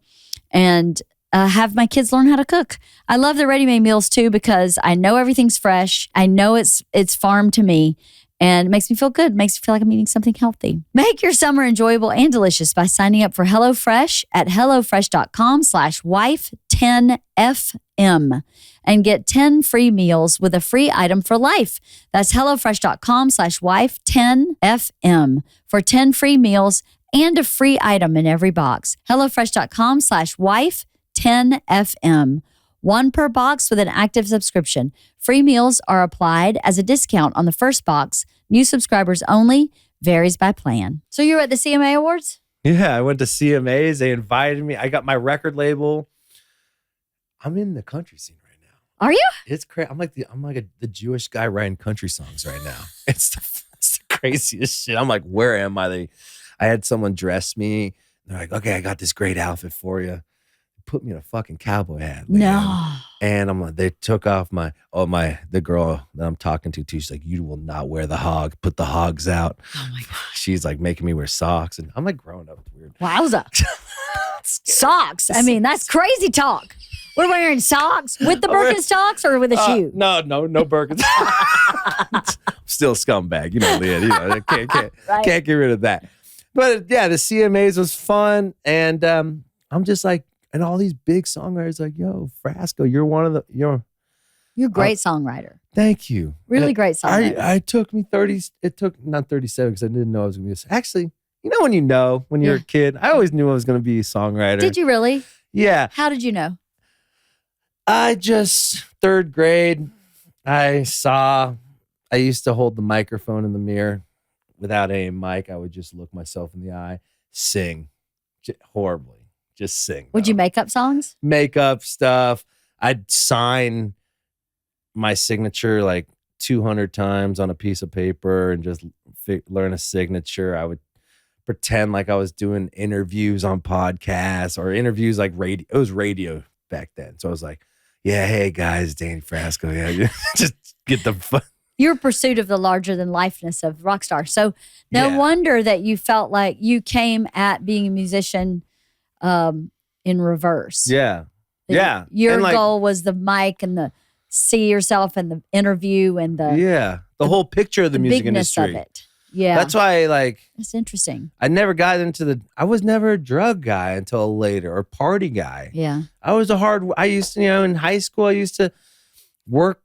and have my kids learn how to cook. I love the ready-made meals too because I know everything's fresh. I know it's farm to me, and it makes me feel good. It makes me feel like I'm eating something healthy. Make your summer enjoyable and delicious by signing up for HelloFresh at HelloFresh.com/wife10FM and get 10 free meals with a free item for life. That's HelloFresh.com/wife10FM for 10 free meals and a free item in every box. HelloFresh.com/wife10FM. 1 per box with an active subscription. Free meals are applied as a discount on the first box. New subscribers only. Varies by plan. So you were at the CMA Awards? Yeah, I went to CMAs. They invited me. I got my record label. I'm in the country scene right now. Are you? It's crazy. I'm like the Jewish guy writing country songs right now. It's the craziest shit. I'm like, where am I? I had someone dress me. They're like, okay, I got this great outfit for you. Put me in a fucking cowboy hat. No. And I'm like, they took off the girl that I'm talking to too. She's like, you will not wear the hog. Put the hogs out. Oh my gosh. She's like making me wear socks. And I'm like growing up. It's weird. Wowza. Socks. I mean, that's crazy talk. We're wearing socks with the Birkenstocks or with a shoe? No Birkenstocks. I'm still a scumbag. You know, LeeAnn. You know, can't get rid of that. But yeah, the CMAs was fun. And I'm just like, and all these big songwriters like, yo, Frasco, you're one of the, You're a great songwriter. Thank you. Really great songwriter. I took me 30, it took not 37 because I didn't know I was going to be actually, you know, when you're a kid, I always knew I was going to be a songwriter. Did you really? Yeah. How did you know? Third grade, I used to hold the microphone in the mirror without any mic. I would just look myself in the eye, sing horribly. Just sing. Would you make up songs? Make up stuff. I'd sign my signature like 200 times on a piece of paper and just learn a signature. I would pretend like I was doing interviews on podcasts or interviews like radio. It was radio back then. So I was like, yeah, hey guys, Danny Frasco. Yeah, just get the fun. Your pursuit of the larger than lifeness of Rockstar. So no wonder that you felt like you came at being a musician in reverse. Yeah. Yeah. Your goal was the mic and the see yourself in the interview and the whole picture of the music industry. Of it. Yeah. That's why it's interesting. I never got into I was never a drug guy until later or party guy. Yeah. I used to, in high school, I used to work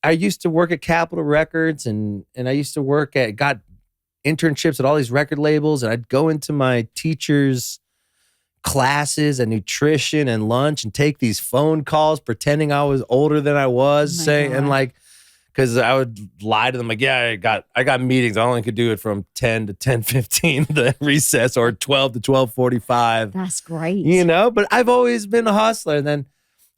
at Capitol Records and I used to got internships at all these record labels and I'd go into my teachers' classes and nutrition and lunch and take these phone calls pretending I was older than I was, because I would lie to them like, yeah, I got meetings. I only could do it from 10 to 10:15 the recess or 12 to 12:45. That's great. But I've always been a hustler. And then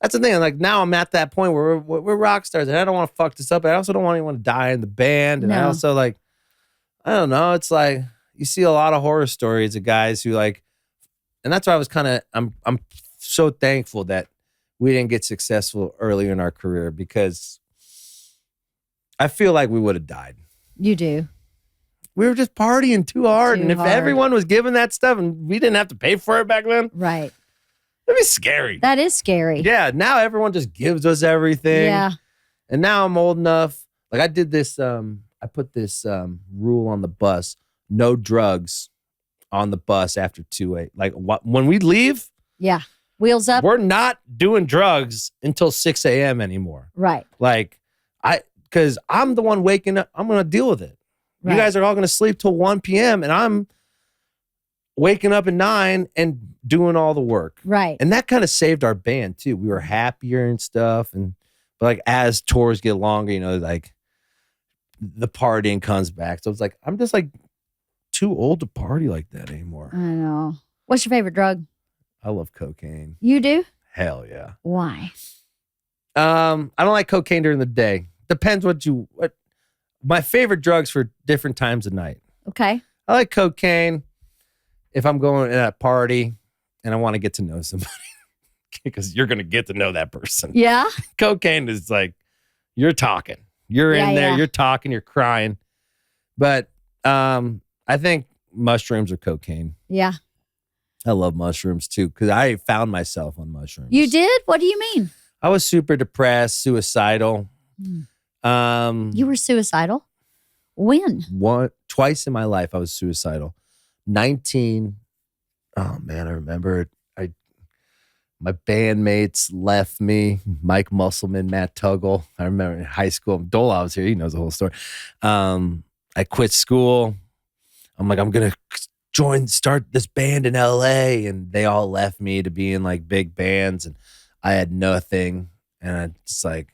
that's the thing. Like now I'm at that point where we're rock stars and I don't want to fuck this up. I also don't want anyone to die in the band. And I also I don't know. It's like you see a lot of horror stories of guys who and that's why I was I'm so thankful that we didn't get successful earlier in our career because I feel like we would have died. You do. We were just partying too hard. If everyone was given that stuff and we didn't have to pay for it back then. Right. That'd be scary. That is scary. Yeah. Now everyone just gives us everything. Yeah. And now I'm old enough. Like I did this, I put this rule on the bus, no drugs on the bus after 2 Like when we leave. Yeah. Wheels up. We're not doing drugs until 6 a.m. anymore. Right. Because I'm the one waking up. I'm going to deal with it. Right. You guys are all going to sleep till 1 p.m. and I'm waking up at 9 and doing all the work. Right. And that kind of saved our band too. We were happier and stuff. But as tours get longer, the partying comes back. So it's I'm just too old to party like that anymore. I know. What's your favorite drug? I love cocaine. You do? Hell yeah. Why? I don't like cocaine during the day. Depends what my favorite drugs for different times of night. Okay. I like cocaine if I'm going to a party and I want to get to know somebody because you're going to get to know that person. Yeah. Cocaine is you're talking. You're in there, you're talking, you're crying. But I think mushrooms or cocaine. Yeah. I love mushrooms too because I found myself on mushrooms. You did? What do you mean? I was super depressed, suicidal. You were suicidal? When? Twice in my life I was suicidal. 19. Oh man, I remember it. My bandmates left me. Mike Musselman, Matt Tuggle. I remember in high school. Dola was here. He knows the whole story. I quit school. I'm I'm going to start this band in LA. And they all left me to be in big bands. And I had nothing. And I just and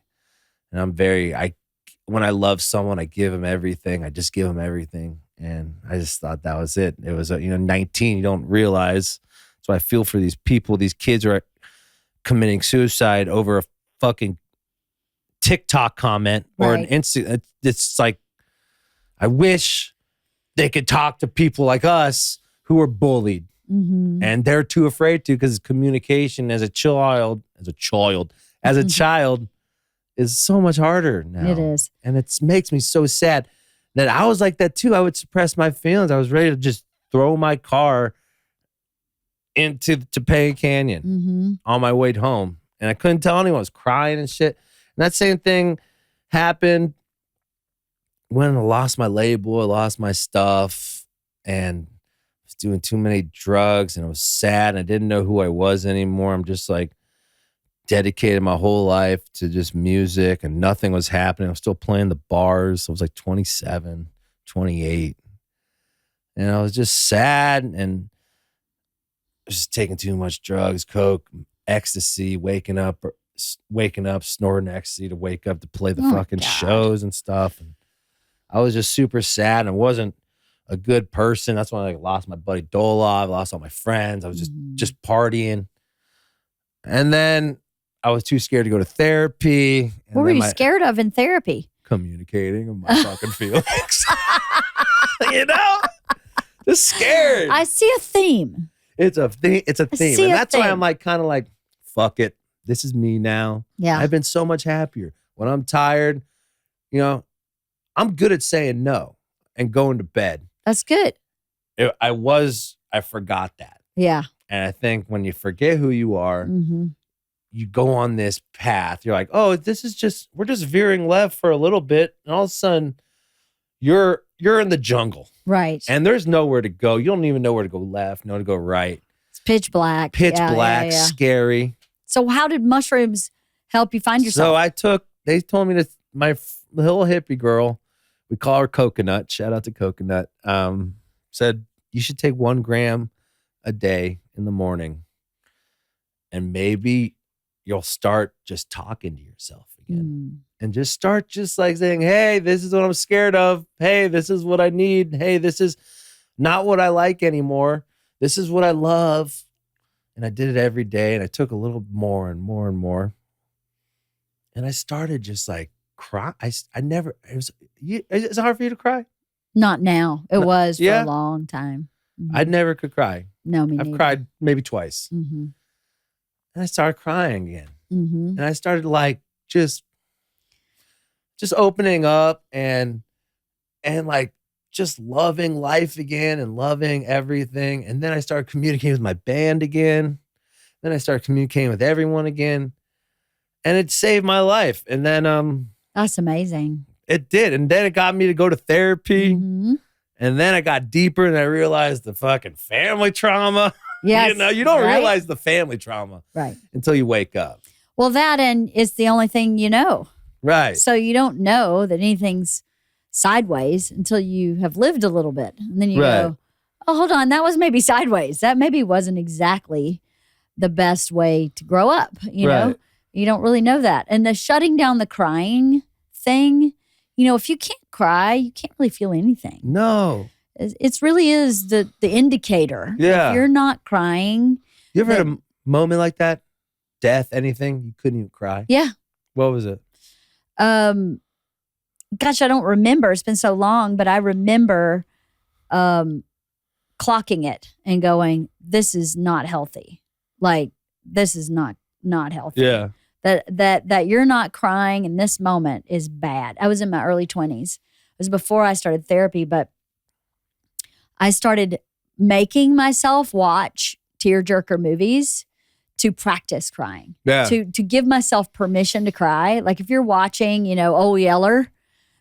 when I love someone, I give them everything. I just give them everything. And I just thought that was it. It was, 19, you don't realize. So I feel for these people. These kids are committing suicide over a fucking TikTok comment or an instant. It's I wish they could talk to people like us who are bullied. Mm-hmm. And they're too afraid to because communication as a child, as a child is so much harder now. It is. And it makes me so sad that I was like that too. I would suppress my feelings. I was ready to just throw my car into Topanga Canyon on my way home. And I couldn't tell anyone. I was crying and shit. And that same thing happened when I lost my label, I lost my stuff, and I was doing too many drugs, and I was sad, and I didn't know who I was anymore. I'm just like dedicated my whole life to just music, and nothing was happening. I was still playing the bars. I was like 27, 28. And I was just sad and just taking too much drugs, coke, ecstasy, waking up, snorting ecstasy to wake up to play the fucking shows and stuff. And I was just super sad, and I wasn't a good person. That's when I lost my buddy Dolov, lost all my friends. I was just partying. And then I was too scared to go to therapy. What were you scared of in therapy? Communicating of my fucking feelings. You know? Just scared. I see a theme. It's a theme. And that's why I'm like kind of like, fuck it. This is me now. Yeah. I've been so much happier. When I'm tired, you know, I'm good at saying no and going to bed. That's good. I forgot that. Yeah. And I think when you forget who you are, you go on this path. You're like, oh, we're just veering left for a little bit. And all of a sudden, you're in the jungle. Right. And there's nowhere to go. You don't even know where to go left, nowhere to go right. It's pitch black. Pitch black, scary. So how did mushrooms help you find yourself? So they told me my little hippie girl, we call her Coconut, shout out to Coconut, said you should take 1 gram a day in the morning, and maybe you'll start just talking to yourself again. And just start just like saying, hey, this is what I'm scared of. Hey, this is what I need. Hey, this is not what I like anymore. This is what I love. And I did it every day, and I took a little more and more and more. And I started just like cry. Is it hard for you to cry? Not now. It was for a long time. I never could cry. No, me neither. I've cried maybe twice. And I started crying again. And I started like just opening up and like just loving life again and loving everything. And then I started communicating with my band again. Then I started communicating with everyone again. And it saved my life. And then that's amazing. It did. And then it got me to go to therapy. And then I got deeper, and I realized the fucking family trauma. Yes, you don't realize the family trauma until you wake up. Well, that and it's the only thing you know. Right. So you don't know that anything's sideways until you have lived a little bit. And then you go, oh, hold on, that was maybe sideways. That maybe wasn't exactly the best way to grow up. You know, you don't really know that. And the shutting down the crying thing, if you can't cry, you can't really feel anything. No. It really is the indicator. Yeah. If you're not crying. You ever had a moment like that? Death, anything? You couldn't even cry? Yeah. What was it? Gosh, I don't remember. It's been so long, but I remember clocking it and going, this is not healthy. Like, this is not healthy. Yeah. That you're not crying in this moment is bad. I was in my early 20s. It was before I started therapy, but I started making myself watch tearjerker movies to practice crying. Yeah. To give myself permission to cry. Like if you're watching, Old Yeller,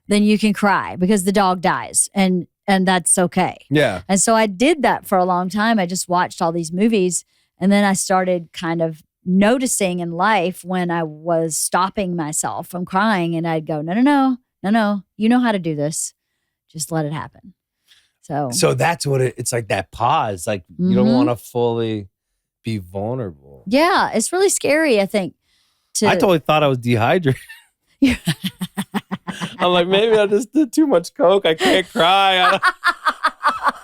then you can cry because the dog dies and that's okay. Yeah. And so I did that for a long time. I just watched all these movies, and then I started kind of noticing in life when I was stopping myself from crying, and I'd go, no, you know how to do this. Just let it happen. So that's what it's like, that pause. Like you don't want to fully be vulnerable. Yeah, it's really scary, I think. I totally thought I was dehydrated. I'm like, maybe I just did too much coke. I can't cry.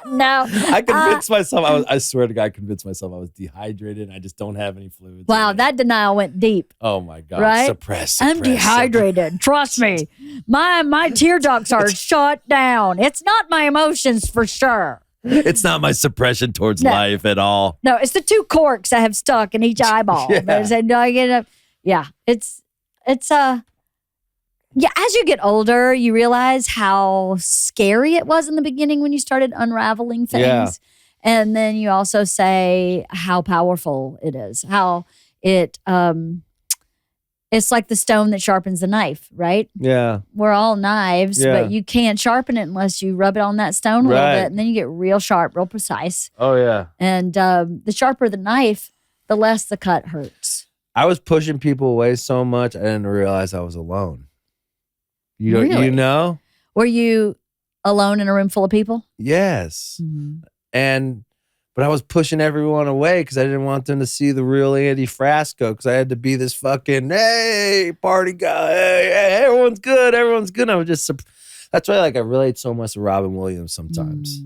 No. I convinced myself. I swear to God, I convinced myself I was dehydrated and I just don't have any fluids. Wow, that denial went deep. Oh my God. Right? Suppress. I'm dehydrated. Trust me. My tear ducts are shut down. It's not my emotions for sure. It's not my suppression towards life at all. No, it's the 2 corks I have stuck in each eyeball. Yeah. They said, no, Yeah. It's yeah, as you get older, you realize how scary it was in the beginning when you started unraveling things. Yeah. And then you also say how powerful it is, how it's like the stone that sharpens the knife, right? Yeah. We're all knives, Yeah. but you can't sharpen it unless you rub it on that stone a little Right. bit, and then you get real sharp, real precise. Oh, yeah. And the sharper the knife, the less the cut hurts. I was pushing people away so much, I didn't realize I was alone. Really? You know? Were you alone in a room full of people? Yes. But I was pushing everyone away because I didn't want them to see the real Andy Frasco, because I had to be this fucking, hey, party guy. Hey, everyone's good. Everyone's good. I was just, that's why like I relate so much to Robin Williams sometimes.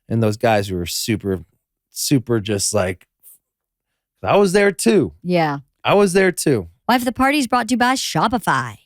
And those guys who were super, super just like, I was there too. Yeah. I was there too. Wife of the Party is brought to you by Shopify.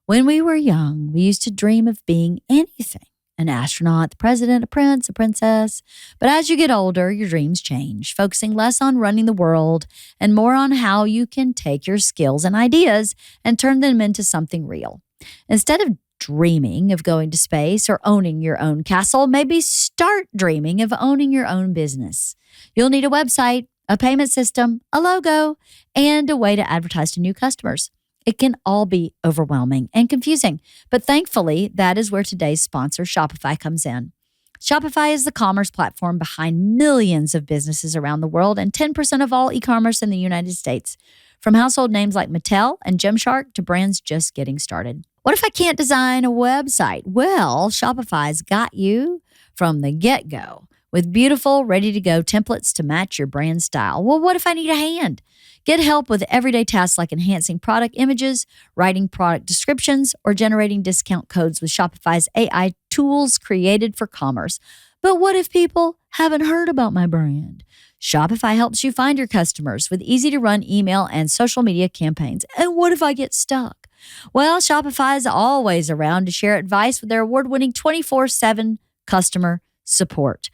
When we were young, we used to dream of being anything. An astronaut, the president, a prince, a princess. But as you get older, your dreams change, focusing less on running the world and more on how you can take your skills and ideas and turn them into something real. Instead of dreaming of going to space or owning your own castle, maybe start dreaming of owning your own business. You'll need a website, a payment system, a logo, and a way to advertise to new customers. It can all be overwhelming and confusing, but thankfully, that is where today's sponsor, Shopify, comes in. Shopify is the commerce platform behind millions of businesses around the world and 10% of all e-commerce in the United States. From household names like Mattel and Gymshark to brands just getting started. What if I can't design a website? Well, Shopify's got you from the get-go with beautiful, ready-to-go templates to match your brand style. Well, what if I need a hand? Get help with everyday tasks like enhancing product images, writing product descriptions, or generating discount codes with Shopify's AI tools created for commerce. But what if people haven't heard about my brand? Shopify helps you find your customers with easy-to-run email and social media campaigns. And what if I get stuck? Well, Shopify is always around to share advice with their award-winning 24/7 customer support.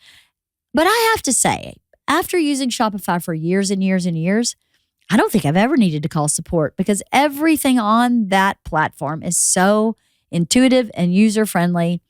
But I have to say, after using Shopify for years and years and years, I don't think I've ever needed to call support because everything on that platform is so intuitive and user-friendly.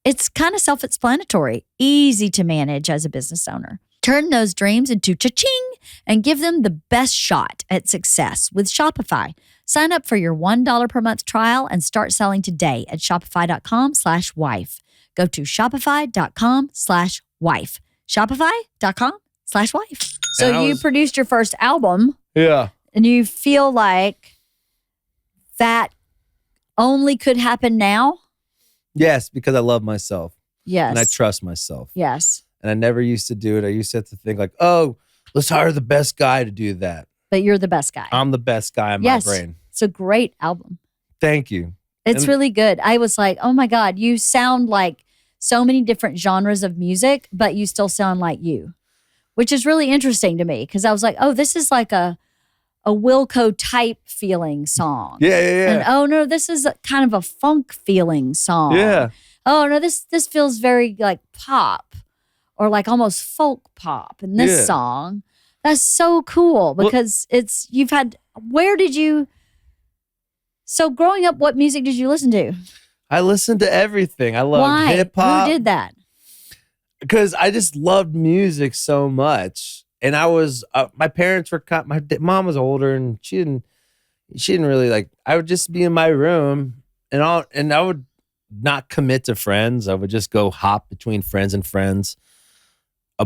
It's kind of self-explanatory, easy to manage as a business owner. Turn those dreams into cha-ching and give them the best shot at success with Shopify. Sign up for your $1 per month trial and start selling today at shopify.com/wife. Go to shopify.com/wife. Shopify.com/wife. So you produced your first album. Yeah. And you feel like that only could happen now? Yes, because I love myself. Yes. And I trust myself. Yes. And I never used to do it. I used to have to think like, oh, let's hire the best guy to do that. But you're the best guy. I'm the best guy in my brain. It's a great album. Thank you. It's really good. I was like, oh my God, you sound like so many different genres of music, but you still sound like you, which is really interesting to me because I was like, oh, this is like a Wilco type feeling song. Yeah. And oh no, this is kind of a funk feeling song. Yeah. Oh no, this feels very like pop or like almost folk pop in this song. That's so cool because so growing up, what music did you listen to? I listened to everything. I love hip hop. Who did that? Because I just loved music so much. And I was, my parents were, my mom was older and she didn't really like, I would just be in my room and I would not commit to friends. I would just go hop between friends and friends, a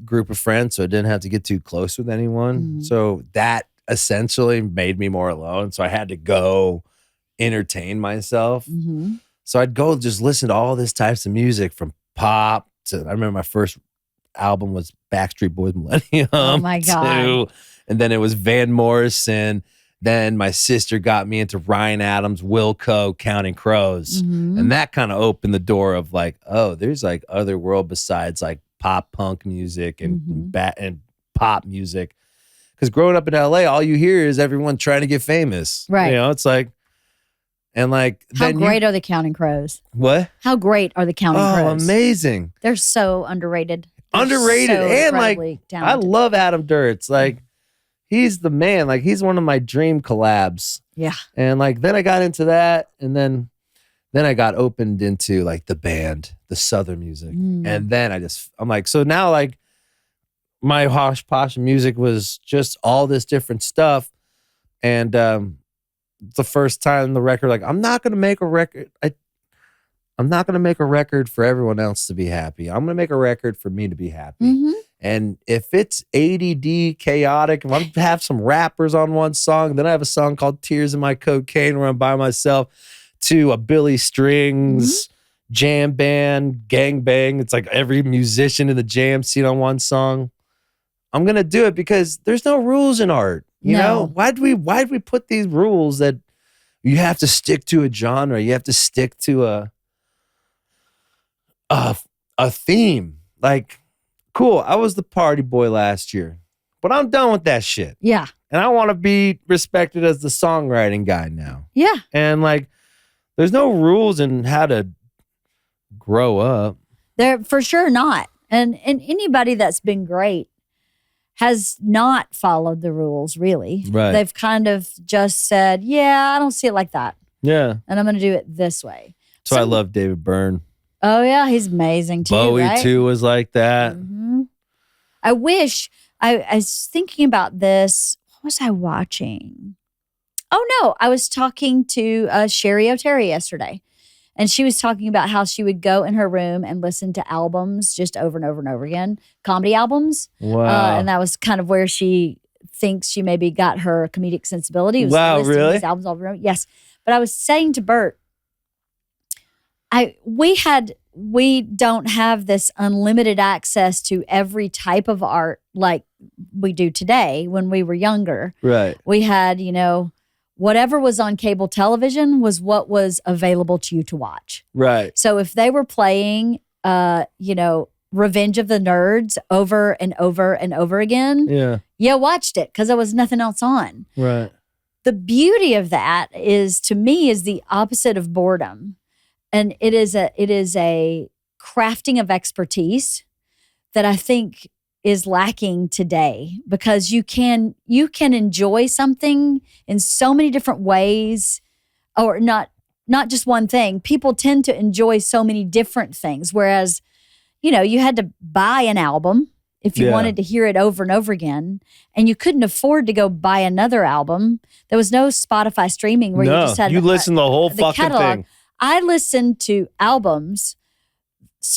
group of friends. So I didn't have to get too close with anyone. Mm-hmm. So that essentially made me more alone. So I had to go entertain myself. Mm-hmm. So I'd go just listen to all this types of music from pop to, I remember my first album was Backstreet Boys Millennium. Oh my God. And then it was Van Morrison. Then my sister got me into Ryan Adams, Wilco, Counting Crows. Mm-hmm. And that kind of opened the door of like, oh, there's like other world besides like pop punk music and and pop music. Because growing up in LA, all you hear is everyone trying to get famous. Right. You know, it's like, and like, how great are the Counting Crows? What? How great are the Counting Crows? Oh, amazing. They're so underrated. Underrated. So and like, talented. I love Adam Duritz. Like, he's the man. Like, he's one of my dream collabs. Yeah. And like, then I got into that, and then I got opened into like the band, the Southern music. And then I'm like, so now like my Hosh Posh music was just all this different stuff. And the first time the record, like, I'm not going to make a record. I'm not going to make a record for everyone else to be happy. I'm going to make a record for me to be happy. And if it's ADD, chaotic, if I have some rappers on one song, then I have a song called Tears in My Cocaine where I'm by myself, to a Billy Strings jam band, gang bang. It's like every musician in the jam scene on one song. I'm going to do it because there's no rules in art. You know, why'd we put these rules that you have to stick to a genre? You have to stick to a theme. Like, cool, I was the party boy last year, but I'm done with that shit. Yeah. And I want to be respected as the songwriting guy now. Yeah. And like, there's no rules in how to grow up. There for sure not. And anybody that's been great has not followed the rules, really. Right. They've kind of just said, yeah, I don't see it like that. Yeah. And I'm going to do it this way. So I love David Byrne. Oh, yeah. He's amazing too, Bowie right? too was like that. I wish, I was thinking about this. What was I watching? Oh, no. I was talking to Sherry O'Terry yesterday. And she was talking about how she would go in her room and listen to albums just over and over and over again, comedy albums. Wow. And that was kind of where she thinks she maybe got her comedic sensibility. Was Wow, listening to really? these albums all over and over. Yes. But I was saying to Bert, we don't have this unlimited access to every type of art like we do today. When we were younger, Right. we had, whatever was on cable television was what was available to you to watch. Right. So if they were playing, Revenge of the Nerds over and over and over again, you watched it because there was nothing else on. Right. The beauty of that is, to me, is the opposite of boredom. And it is a crafting of expertise that I think is lacking today, because you can enjoy something in so many different ways, or not just one thing. People tend to enjoy so many different things, whereas you had to buy an album if you wanted to hear it over and over again, and you couldn't afford to go buy another album. There was no Spotify streaming where you just had listen to the whole fucking catalog. thing. I listened to albums,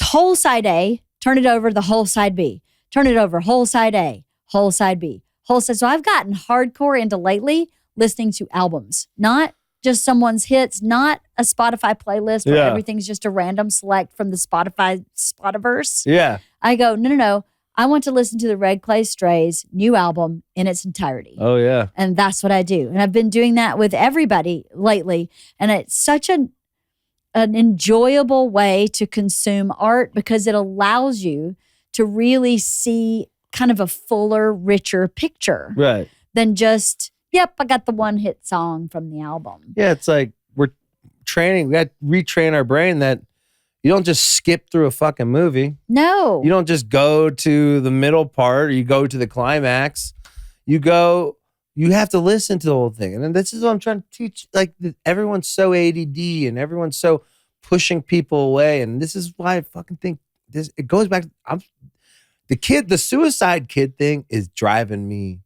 whole side A, turn it over, the whole side B. Turn it over, whole side A, whole side B, whole side. So I've gotten hardcore into lately listening to albums, not just someone's hits, not a Spotify playlist where everything's just a random select from the Spotify Spotiverse. Yeah. I go, no. I want to listen to the Red Clay Strays' new album in its entirety. Oh, yeah. And that's what I do. And I've been doing that with everybody lately. And it's such an enjoyable way to consume art, because it allows you to really see kind of a fuller, richer picture. Right. Than just, yep, I got the one hit song from the album. Yeah, it's like we got to retrain our brain that you don't just skip through a fucking movie. No. You don't just go to the middle part, or you go to the climax. You have to listen to the whole thing. And then this is what I'm trying to teach. Like, everyone's so ADD and everyone's so pushing people away. And this is why I fucking think it goes back. The suicide kid thing is driving me.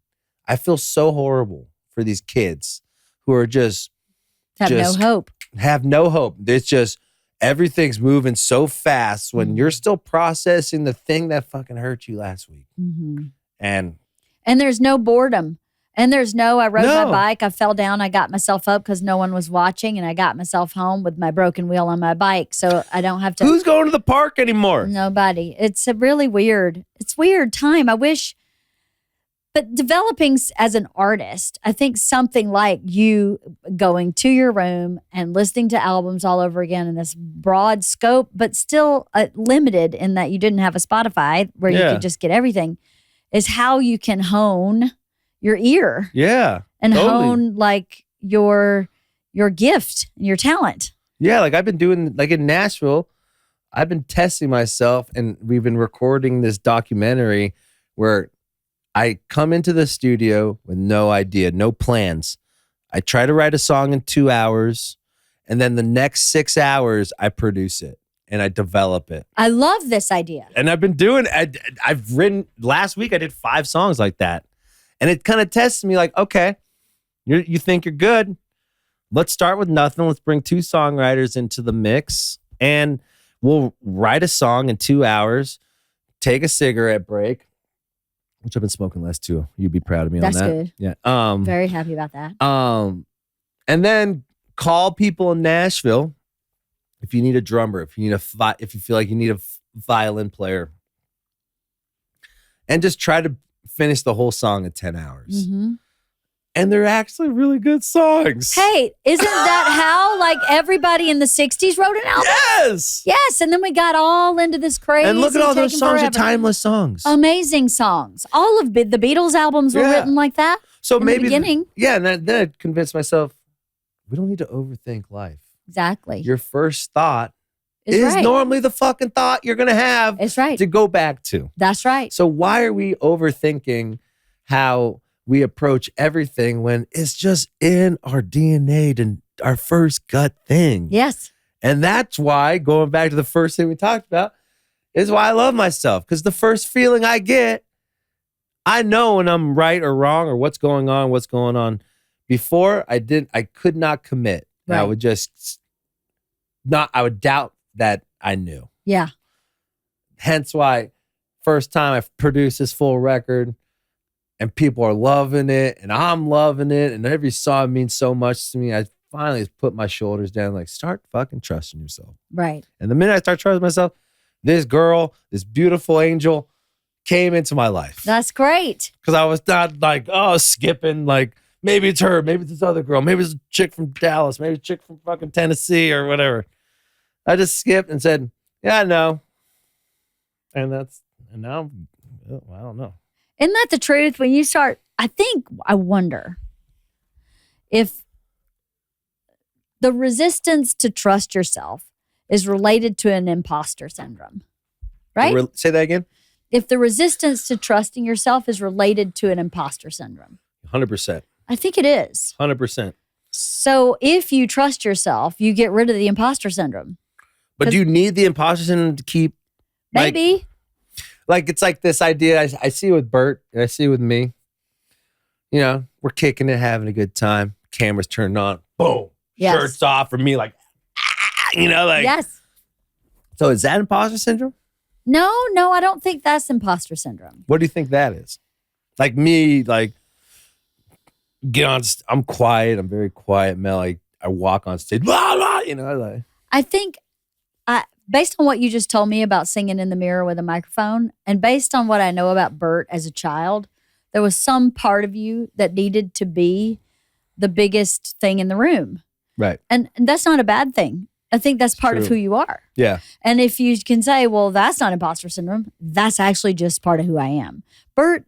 I feel so horrible for these kids who are just no hope. Have no hope. It's just everything's moving so fast when you're still processing the thing that fucking hurt you last week. Mm-hmm. And there's no boredom. And there's I rode my bike, I fell down, I got myself up because no one was watching, and I got myself home with my broken wheel on my bike, so I don't have to. Who's going to the park anymore? Nobody. It's a really weird time. I wish, but developing as an artist, I think something like you going to your room and listening to albums all over again in this broad scope, but still limited in that you didn't have a Spotify where you could just get everything, is how you can hone your ear. Yeah. And totally. hone like your gift and your talent. Yeah, like I've been doing, like in Nashville, I've been testing myself, and we've been recording this documentary where I come into the studio with no idea, no plans. I try to write a song in 2 hours, and then the next 6 hours, I produce it and I develop it. I love this idea. And I've been doing, I've written, last week I did 5 songs like that. And it kind of tests me like, okay, you think you're good. Let's start with nothing. Let's bring 2 songwriters into the mix and we'll write a song in 2 hours, take a cigarette break, which I've been smoking less too. You'd be proud of me That's on that. good. Yeah. Very happy about that. And then call people in Nashville if you need a drummer, if you feel like you need a violin player, and just try to finish the whole song in 10 hours. Mm-hmm. And they're actually really good songs. Hey, isn't that how like everybody in the 60s wrote an album? Yes. Yes. And then we got all into this crazy. And look at all those taking songs are forever. timeless songs. Amazing songs. All of the Beatles albums were written like that. So in maybe the beginning. And then I convinced myself, we don't need to overthink life. Exactly. Your first thought It's is right. normally the fucking thought you're going to have It's right. to go back to. That's right. So why are we overthinking how we approach everything when it's just in our DNA and our first gut thing? Yes. And that's why, going back to the first thing we talked about, is why I love myself. Because the first feeling I get, I know when I'm right or wrong or what's going on. Before I could not commit. Right. I would just I would doubt that I knew. Yeah. Hence why first time I produced this full record and people are loving it and I'm loving it and every song means so much to me. I finally put my shoulders down, like, start fucking trusting yourself. Right. And the minute I start trusting myself, this girl, this beautiful angel came into my life. That's great. Because I was not like, skipping, like, maybe it's her, maybe it's this other girl, maybe it's a chick from Dallas, maybe it's a chick from fucking Tennessee or whatever. I just skipped and said, yeah, I know. And now, I don't know. Isn't that the truth? When you start, I wonder if the resistance to trust yourself is related to an imposter syndrome, right? Say that again? If the resistance to trusting yourself is related to an imposter syndrome. 100%. I think it is. 100%. So if you trust yourself, you get rid of the imposter syndrome. But do you need the imposter syndrome to keep? Maybe. Like it's like this idea I see with Bert and I see with me. You know, we're kicking it, having a good time. Cameras turned on. Boom. Yes. Shirts off for me, like, like. Yes. So is that imposter syndrome? No, I don't think that's imposter syndrome. What do you think that is? Like me, like, I'm quiet. I'm very quiet, Mel. I walk on stage, blah, blah, like. I think based on what you just told me about singing in the mirror with a microphone, and based on what I know about Bert as a child, there was some part of you that needed to be the biggest thing in the room. Right. And that's not a bad thing. I think that's part of True. who you are. Yeah. And if you can say, well, that's not imposter syndrome, that's actually just part of who I am. Bert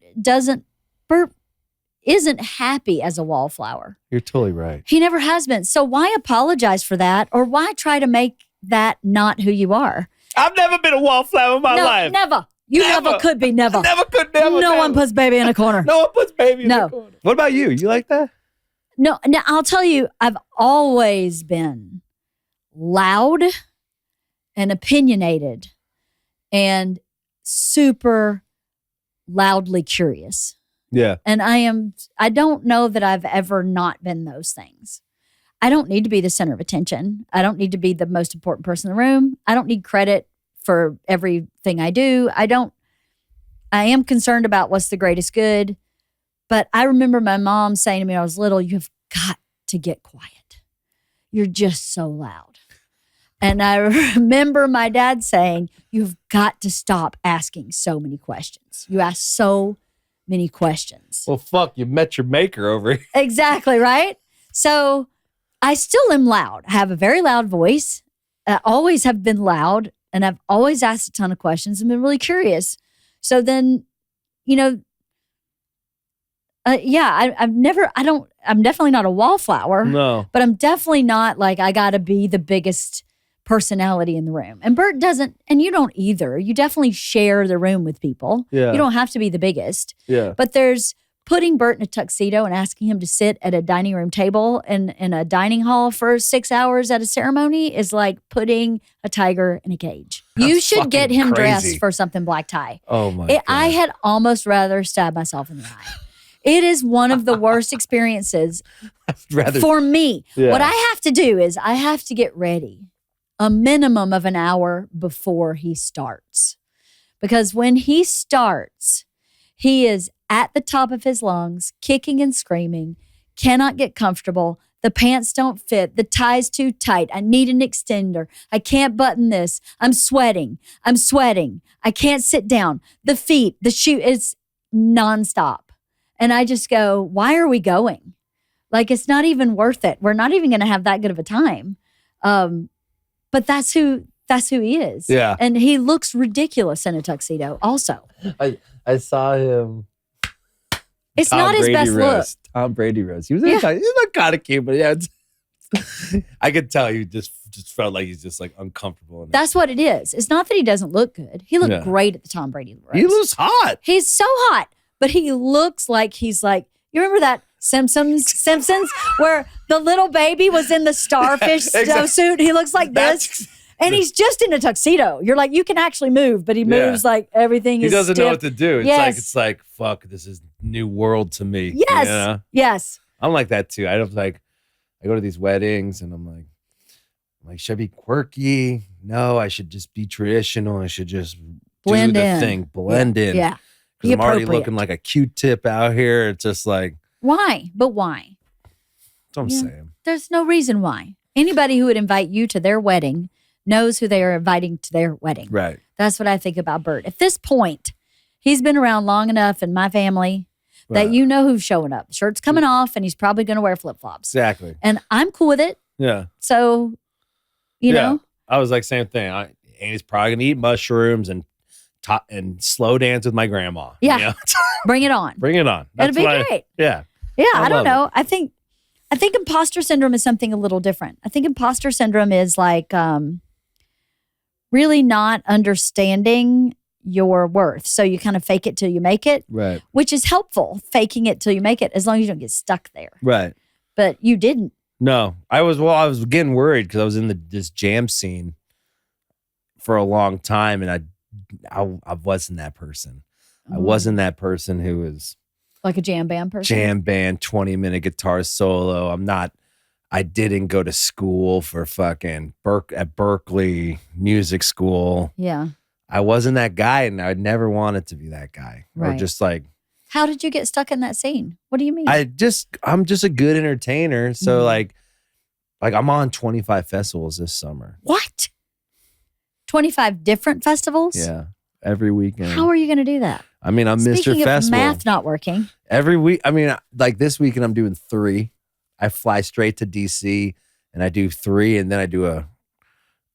isn't happy as a wallflower. You're totally right. He never has been. So why apologize for that, or why try to make that not who you are? I've never been a wallflower in my life. Never. You never could be, never. Never could, never. No one puts baby in a corner. No one puts baby in a corner. What about you? You like that? No, I'll tell you, I've always been loud and opinionated and super loudly curious. Yeah. And I don't know that I've ever not been those things. I don't need to be the center of attention. I don't need to be the most important person in the room. I don't need credit for everything I do. I am concerned about what's the greatest good. But I remember my mom saying to me when I was little, you have got to get quiet. You're just so loud. And I remember my dad saying, you've got to stop asking so many questions. You ask so many questions. Well, fuck, you met your maker over here. Exactly, right? So I still am loud. I have a very loud voice. I always have been loud, and I've always asked a ton of questions and been really curious. So then, I'm definitely not a wallflower. No. But I'm definitely not like, I got to be the biggest personality in the room. And Bert doesn't, and you don't either. You definitely share the room with people. Yeah. You don't have to be the biggest. Yeah. But there's putting Bert in a tuxedo and asking him to sit at a dining room table in a dining hall for 6 hours at a ceremony is like putting a tiger in a cage. You That's should get fucking him crazy. dressed for something black tie. Oh my God. I had almost rather stab myself in the eye. It is one of the worst experiences for me. Yeah. What I have to do is I have to get ready a minimum of an hour before he starts. Because when he starts, he is at the top of his lungs, kicking and screaming, cannot get comfortable. The pants don't fit. The tie's too tight. I need an extender. I can't button this. I'm sweating. I can't sit down. The feet, the shoe, it's nonstop. And I just go, why are we going? Like, it's not even worth it. We're not even going to have that good of a time. But that's who he is. Yeah. And he looks ridiculous in a tuxedo also. I saw him. It's Tom not his Brady best roast. look. Tom Brady roast. He was kind of cute, but yeah, I could tell he just felt like he's just like uncomfortable. That's what it is. It's not that he doesn't look good. He looked great at the Tom Brady roast. He looks hot. He's so hot, but he looks like he's like, you remember that Simpsons where the little baby was in the starfish suit? He looks like this. And he's just in a tuxedo. You're like, you can actually move, but he moves like everything is He doesn't stiff. know what to do. It's like, fuck, this is new world to me. Yes. You know? Yes. I'm like that too. I go to these weddings and I'm like, should I be quirky? No, I should just be traditional. I should just Blend do the in. thing, blend in. Yeah. Because I'm already appropriate. looking like a Q-tip out here. It's just like, Why? But why? that's what I'm saying. There's no reason why. Anybody who would invite you to their wedding knows who they are inviting to their wedding. Right. That's what I think about Bert. At this point, he's been around long enough in my family that you know who's showing up. Shirt's coming off and he's probably going to wear flip-flops. Exactly. And I'm cool with it. Yeah. So, you know. I was like, same thing. Andy's probably going to eat mushrooms and slow dance with my grandma. Yeah. You know? Bring it on. Bring it on. It'll be great. Yeah. Yeah, I don't love know. I think imposter syndrome is something a little different. I think imposter syndrome is like really not understanding your worth. So you kind of fake it till you make it, Right. which is helpful, faking it till you make it, as long as you don't get stuck there. Right. But you didn't. No, I was getting worried because I was in this jam scene for a long time, and I wasn't that person. I wasn't that person who was like a jam band person. Jam band, 20-minute guitar solo. I didn't go to school for fucking at Berkeley music school. Yeah. I wasn't that guy, and I never wanted to be that guy. Or Right. just like, How did you get stuck in that scene? What do you mean? I'm just a good entertainer. So like I'm on 25 festivals this summer. What? 25 different festivals? Yeah. Every weekend. How are you going to do that? I mean, I'm Speaking Mr. of Festival. math not working. Every week. I mean, like this weekend, I'm doing 3. I fly straight to DC and I do 3, and then I do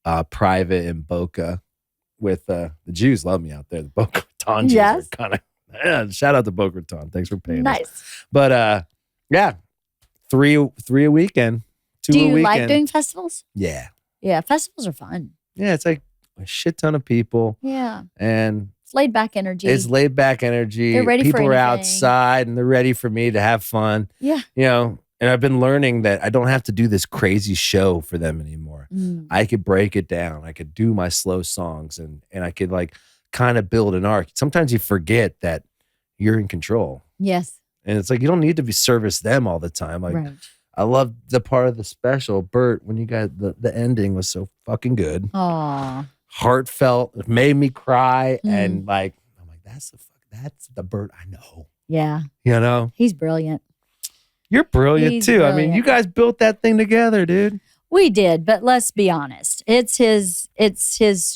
a private in Boca with the Jews. Love me out there. The Boca Raton Jews are kind of. Shout out to Boca Raton. Thanks for paying us. Nice. But yeah, 3 a weekend. 2 Do a you weekend. like doing festivals? Yeah. Yeah, festivals are fun. Yeah, it's like a shit ton of people. Yeah. And It's laid back energy. it's laid back energy. They're ready for People are anything. outside and they're ready for me to have fun. Yeah. You know, and I've been learning that I don't have to do this crazy show for them anymore. I could break it down. I could do my slow songs and I could like kind of build an arc. Sometimes you forget that you're in control. Yes. And it's like you don't need to service them all the time. Like Right. I love the part of the special. Bert, when you got the ending was so fucking good. Aw. Heartfelt. It made me cry. And like, I'm like, that's the Bert I know. Yeah. You know? He's brilliant. You're brilliant He's too. I mean, brilliant. you guys built that thing together, dude. We did, but let's be honest. It's his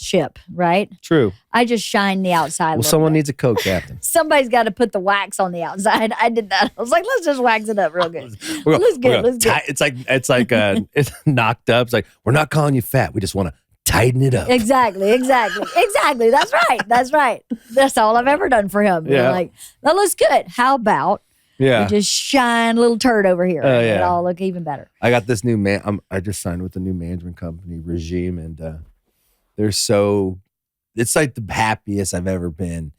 ship, right? True. I just shine the outside. Well, someone needs a co-captain. Somebody's got to put the wax on the outside. I did that. I was like, let's just wax it up real good. Let's get. It's like it's knocked up. It's like, we're not calling you fat. We just want to tighten it up. Exactly. That's right. That's all I've ever done for him. Yeah. Like, that looks good. How about Yeah. You just shine a little turd over here. Oh, and yeah. It'll all look even better. I got this new I just signed with a new management company, Regime, and it's like the happiest I've ever been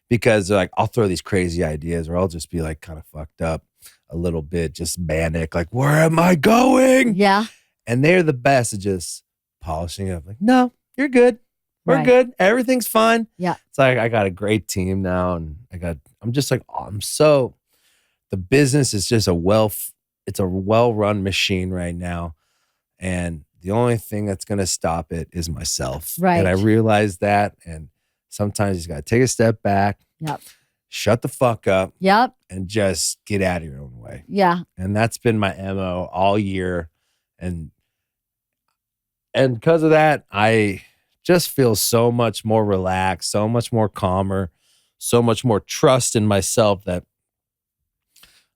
because they're like, I'll throw these crazy ideas or I'll just be like kind of fucked up a little bit, just manic, like, where am I going? Yeah. And they're the best at just polishing it up. Like, no, you're good. We're Right. good. Everything's fine. Yeah. It's like, I got a great team now. And the business is just it's a well-run machine right now. And the only thing that's going to stop it is myself. Right. And I realize that. And sometimes you just got to take a step back. Yep. Shut the fuck up. Yep. And just get out of your own way. Yeah. And that's been my MO all year. And because of that, I just feel so much more relaxed, so much more calmer, so much more trust in myself that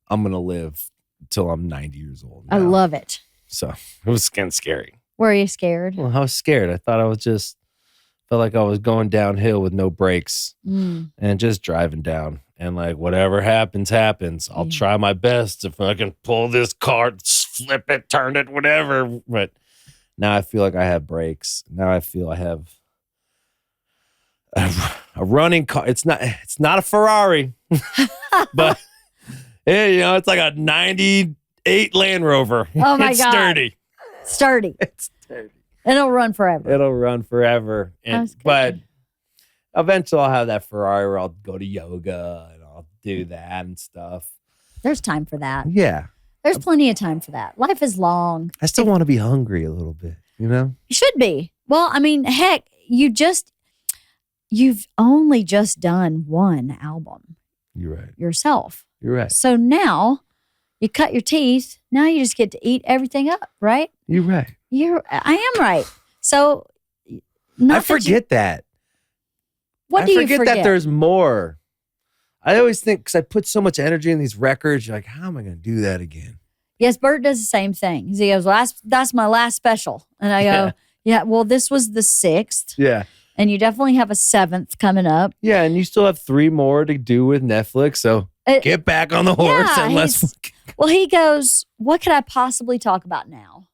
I'm going to live till I'm 90 years old. I now. love it. So it was kind of scary. Were you scared? Well, I was scared. I thought felt like I was going downhill with no brakes Mm. and just driving down. And like, whatever happens, happens. I'll try my best if I can pull this cart, flip it, turn it, whatever. But now I feel like I have brakes. Now I feel I have a running car. It's not a Ferrari, but it's like a 98 Land Rover. Oh my It's God. sturdy. Sturdy. It's sturdy. It'll run forever. It'll run forever. That's good. But eventually I'll have that Ferrari where I'll go to yoga and I'll do that and stuff. There's time for that. Yeah. There's plenty of time for that. Life is long. I still want to be hungry a little bit, you know? You should be. Well, I mean, heck, you've only just done one album You're right. yourself. You're right. So now you cut your teeth. Now you just get to eat everything up, right? You're right. I am right. So I forget that. What do you forget that there's more. I always think because I put so much energy in these records, you're like, how am I going to do that again? Yes, Bert does the same thing. He goes, well, that's my last special. And I go, yeah, well, this was the 6th. Yeah. And you definitely have a 7th coming up. Yeah, and you still have 3 more to do with Netflix. So get back on the horse and let's. Well, he goes, what could I possibly talk about now?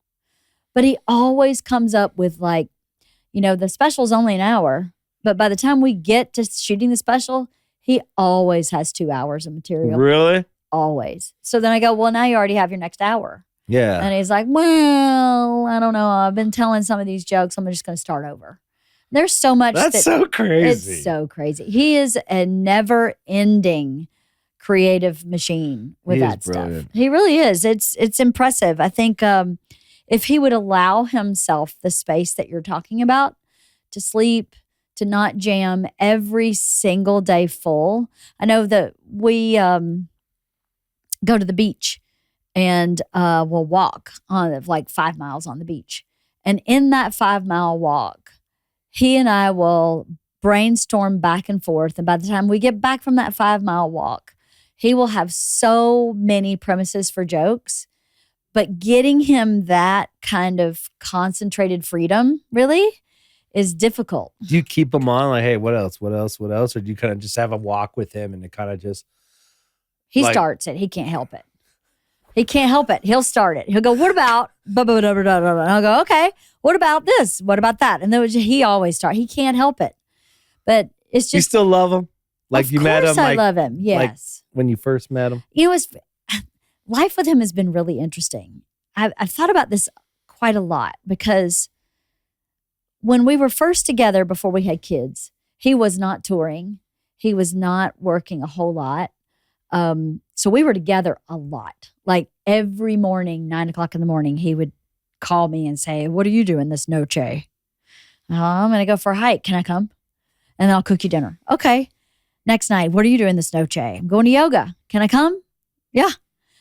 But he always comes up with like, the special's only an hour. But by the time we get to shooting the special, he always has 2 hours of material. Really? Always. So then I go, well, now you already have your next hour. Yeah. And he's like, well, I don't know. I've been telling some of these jokes. I'm just going to start over. There's so much. That's so crazy. It's so crazy. He is a never-ending creative machine with that stuff. He really is. It's impressive. I think if he would allow himself the space that you're talking about to sleep, to not jam every single day full. I know that we go to the beach and we'll walk on like 5 miles on the beach. And in that 5-mile walk, he and I will brainstorm back and forth. And by the time we get back from that 5-mile walk, he will have so many premises for jokes. But getting him that kind of concentrated freedom really is difficult. Do you keep him on like, hey, what else? What else? What else? Or do you kind of just have a walk with him and it kind of just. He starts it. He can't help it. He can't help it. He'll start it. He'll go, what about? And I'll go, okay, what about this? What about that? And then he always starts. He can't help it. But it's just. You still love him? Like you met him? Of course I love him, yes. Like when you first met him? Life with him has been really interesting. I've thought about this quite a lot because when we were first together before we had kids, he was not touring. He was not working a whole lot. So we were together a lot. Like every morning, 9:00 in the morning, he would call me and say, what are you doing this noche? I'm going to go for a hike. Can I come? And I'll cook you dinner. Okay. Next night, what are you doing this noche? I'm going to yoga. Can I come? Yeah.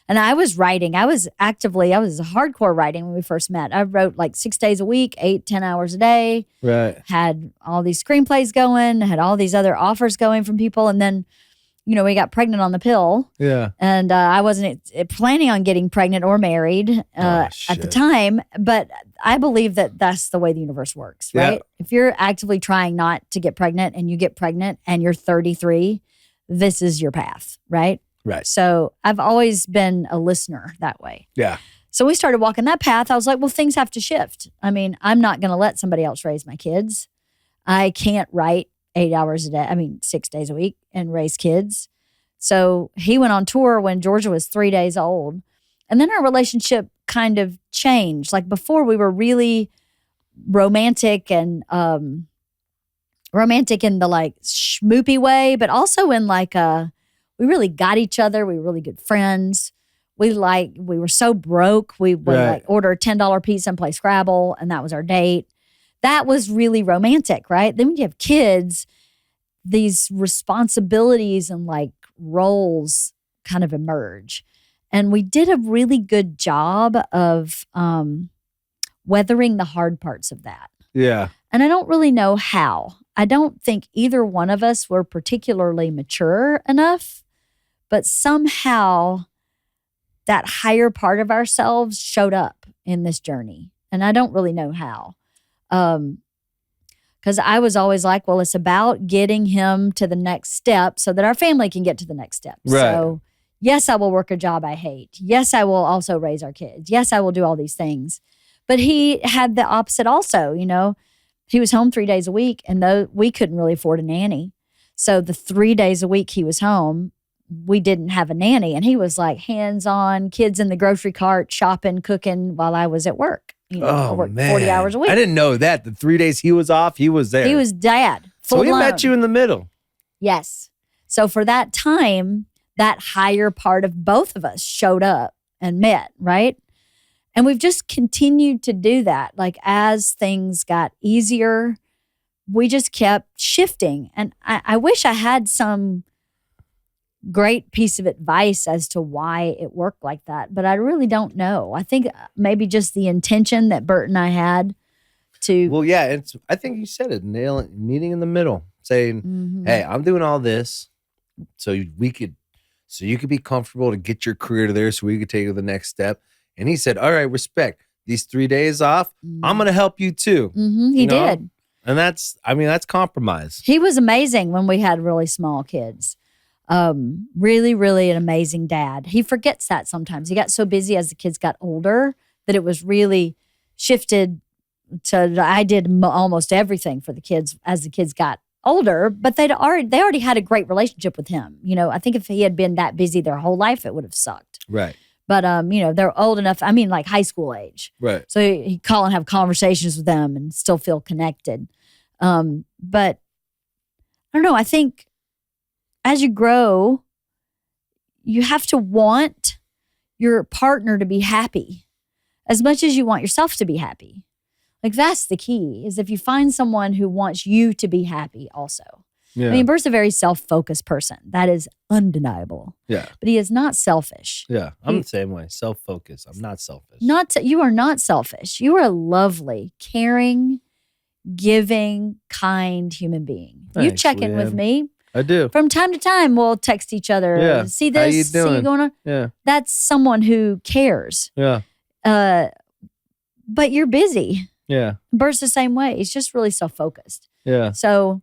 And I was writing. I was hardcore writing when we first met. I wrote like 6 days a week, 8-10 hours a day. Right. Had all these screenplays going, had all these other offers going from people. And then, we got pregnant on the pill. Yeah. And I wasn't planning on getting pregnant or married at the time. But I believe that that's the way the universe works, right? Yeah. If you're actively trying not to get pregnant and you get pregnant and you're 33, this is your path, right? Right. So I've always been a listener that way. Yeah. So we started walking that path. I was like, well, things have to shift. I mean, I'm not going to let somebody else raise my kids. I can't write 8 hours a day. 6 days a week and raise kids. So he went on tour when Georgia was 3 days old. And then our relationship kind of changed. Like before we were really romantic and romantic in the like schmoopy way, but also in like we really got each other. We were really good friends. We were so broke. We would like order a $10 pizza and play Scrabble, and that was our date. That was really romantic, right? Then when you have kids, these responsibilities and like roles kind of emerge. And we did a really good job of weathering the hard parts of that. Yeah. And I don't really know how. I don't think either one of us were particularly mature enough, but somehow that higher part of ourselves showed up in this journey. And I don't really know how. Because I was always like, well, it's about getting him to the next step so that our family can get to the next step. Right. So yes, I will work a job I hate. Yes, I will also raise our kids. Yes, I will do all these things. But he had the opposite also, you know. He was home 3 days a week, and though we couldn't really afford a nanny. So the 3 days a week he was home, we didn't have a nanny. And he was like hands-on, kids in the grocery cart, shopping, cooking while I was at work. You know, I worked 40 hours a week. I didn't know that. The 3 days he was off, he was there. He was dad. So he met you in the middle. Yes. So for that time, that higher part of both of us showed up and met, right? And we've just continued to do that. Like as things got easier, we just kept shifting. And I wish I had some great piece of advice as to why it worked like that, but I really don't know. I think maybe just the intention that Bert and I had to. Well, yeah, I think you said it, meeting in the middle, saying, hey, I'm doing all this so you could be comfortable to get your career to there so we could take it to the next step. And he said, all right, respect. These 3 days off, I'm going to help you too. He did. And that's compromise. He was amazing when we had really small kids. Really, really an amazing dad. He forgets that sometimes. He got so busy as the kids got older that it was really shifted to, I did almost everything for the kids as the kids got older, but they already had a great relationship with him. You know, I think if he had been that busy their whole life, it would have sucked. Right. But, you know, they're old enough. I mean, like high school age. Right. So he'd call and have conversations with them and still feel connected. But I don't know. I think as you grow, you have to want your partner to be happy as much as you want yourself to be happy. Like that's the key, is if you find someone who wants you to be happy also. Yeah. I mean, Bert's a very self-focused person. That is undeniable. Yeah. But he is not selfish. Yeah. I'm the same way. Self-focused. I'm not selfish. You are not selfish. You are a lovely, caring, giving, kind human being. Thanks, you check in with me. I do. From time to time, we'll text each other. Yeah. See this? How you doing? See you going on? Yeah. That's someone who cares. Yeah. But you're busy. Yeah. Bert's the same way. He's just really self-focused. Yeah. So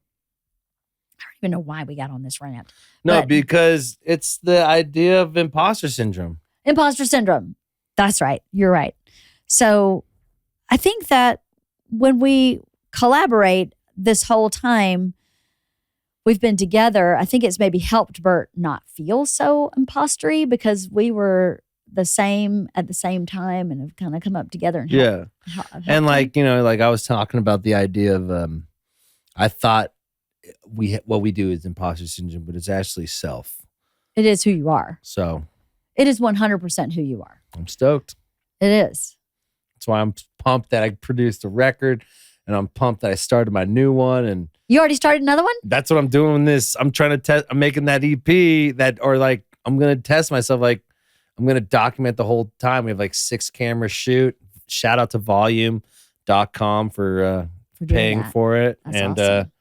I don't even know why we got on this rant. No, because it's the idea of imposter syndrome. Imposter syndrome. That's right. You're right. So I think that when we collaborate this whole time we've been together, I think it's maybe helped Bert not feel so impostery because we were the same at the same time and have kind of come up together. And helped and like, you know, like I was talking about the idea of, I thought what we do is imposter syndrome, but it's actually self. It is who you are. So it is 100% who you are. I'm stoked. It is. That's why I'm pumped that I produced a record, and I'm pumped that I started my new one. And you already started another one? That's what I'm doing with this. I'm trying to test. I'm making that EP I'm going to test myself. Like I'm going to document the whole time. We have like 6 camera shoot. Shout out to volume.com for paying for it. That's and awesome.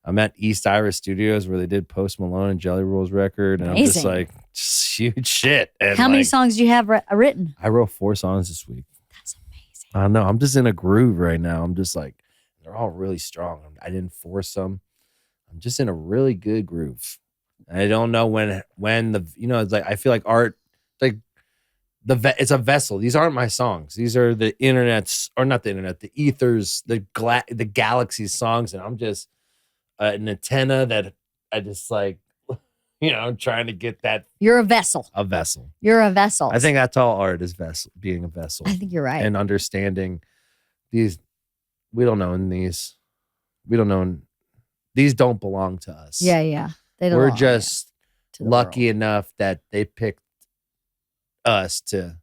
I'm at East Iris Studios where they did Post Malone and Jelly Roll's record. And Amazing. I'm just like, just huge shit. And how many songs do you have written? I wrote 4 songs this week. That's amazing. I know. I'm just in a groove right now. I'm just like, they're all really strong. I didn't force them. I'm just in a really good groove. I don't know when the it's like I feel like art like it's a vessel. These aren't my songs. These are the internet's or not the internet, the ethers, the galaxy's songs, and I'm just an antenna that I just like I'm trying to get that. You're a vessel. A vessel. You're a vessel. I think that's all art is being a vessel. I think you're right. And understanding these, we don't know these don't belong to us. Yeah. They don't We're belong, just to the lucky world. enough that they picked us to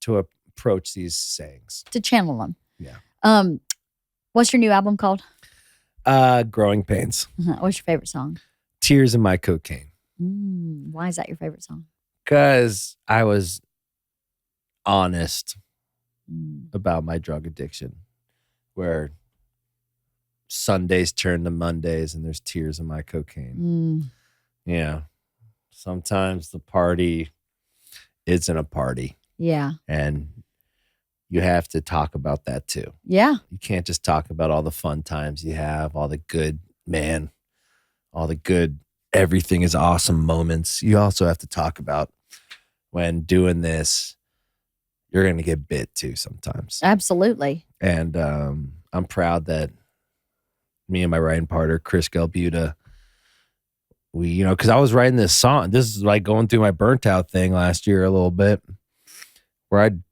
approach these sayings. To channel them. Yeah. What's your new album called? Growing Pains. What's your favorite song? Tears in My Cocaine. Why is that your favorite song? Because I was honest about my drug addiction, where Sundays turn to Mondays and there's tears in my cocaine. Yeah. Sometimes the party isn't a party. Yeah. And you have to talk about that too. Yeah. You can't just talk about all the fun times you have, all the good, all the good, everything is awesome moments. You also have to talk about when doing this, you're going to get bit too sometimes. Absolutely. And I'm proud that me and my writing partner, Chris Galbuta, we, because I was writing this song. This is like going through my burnt out thing last year a little bit, where I'd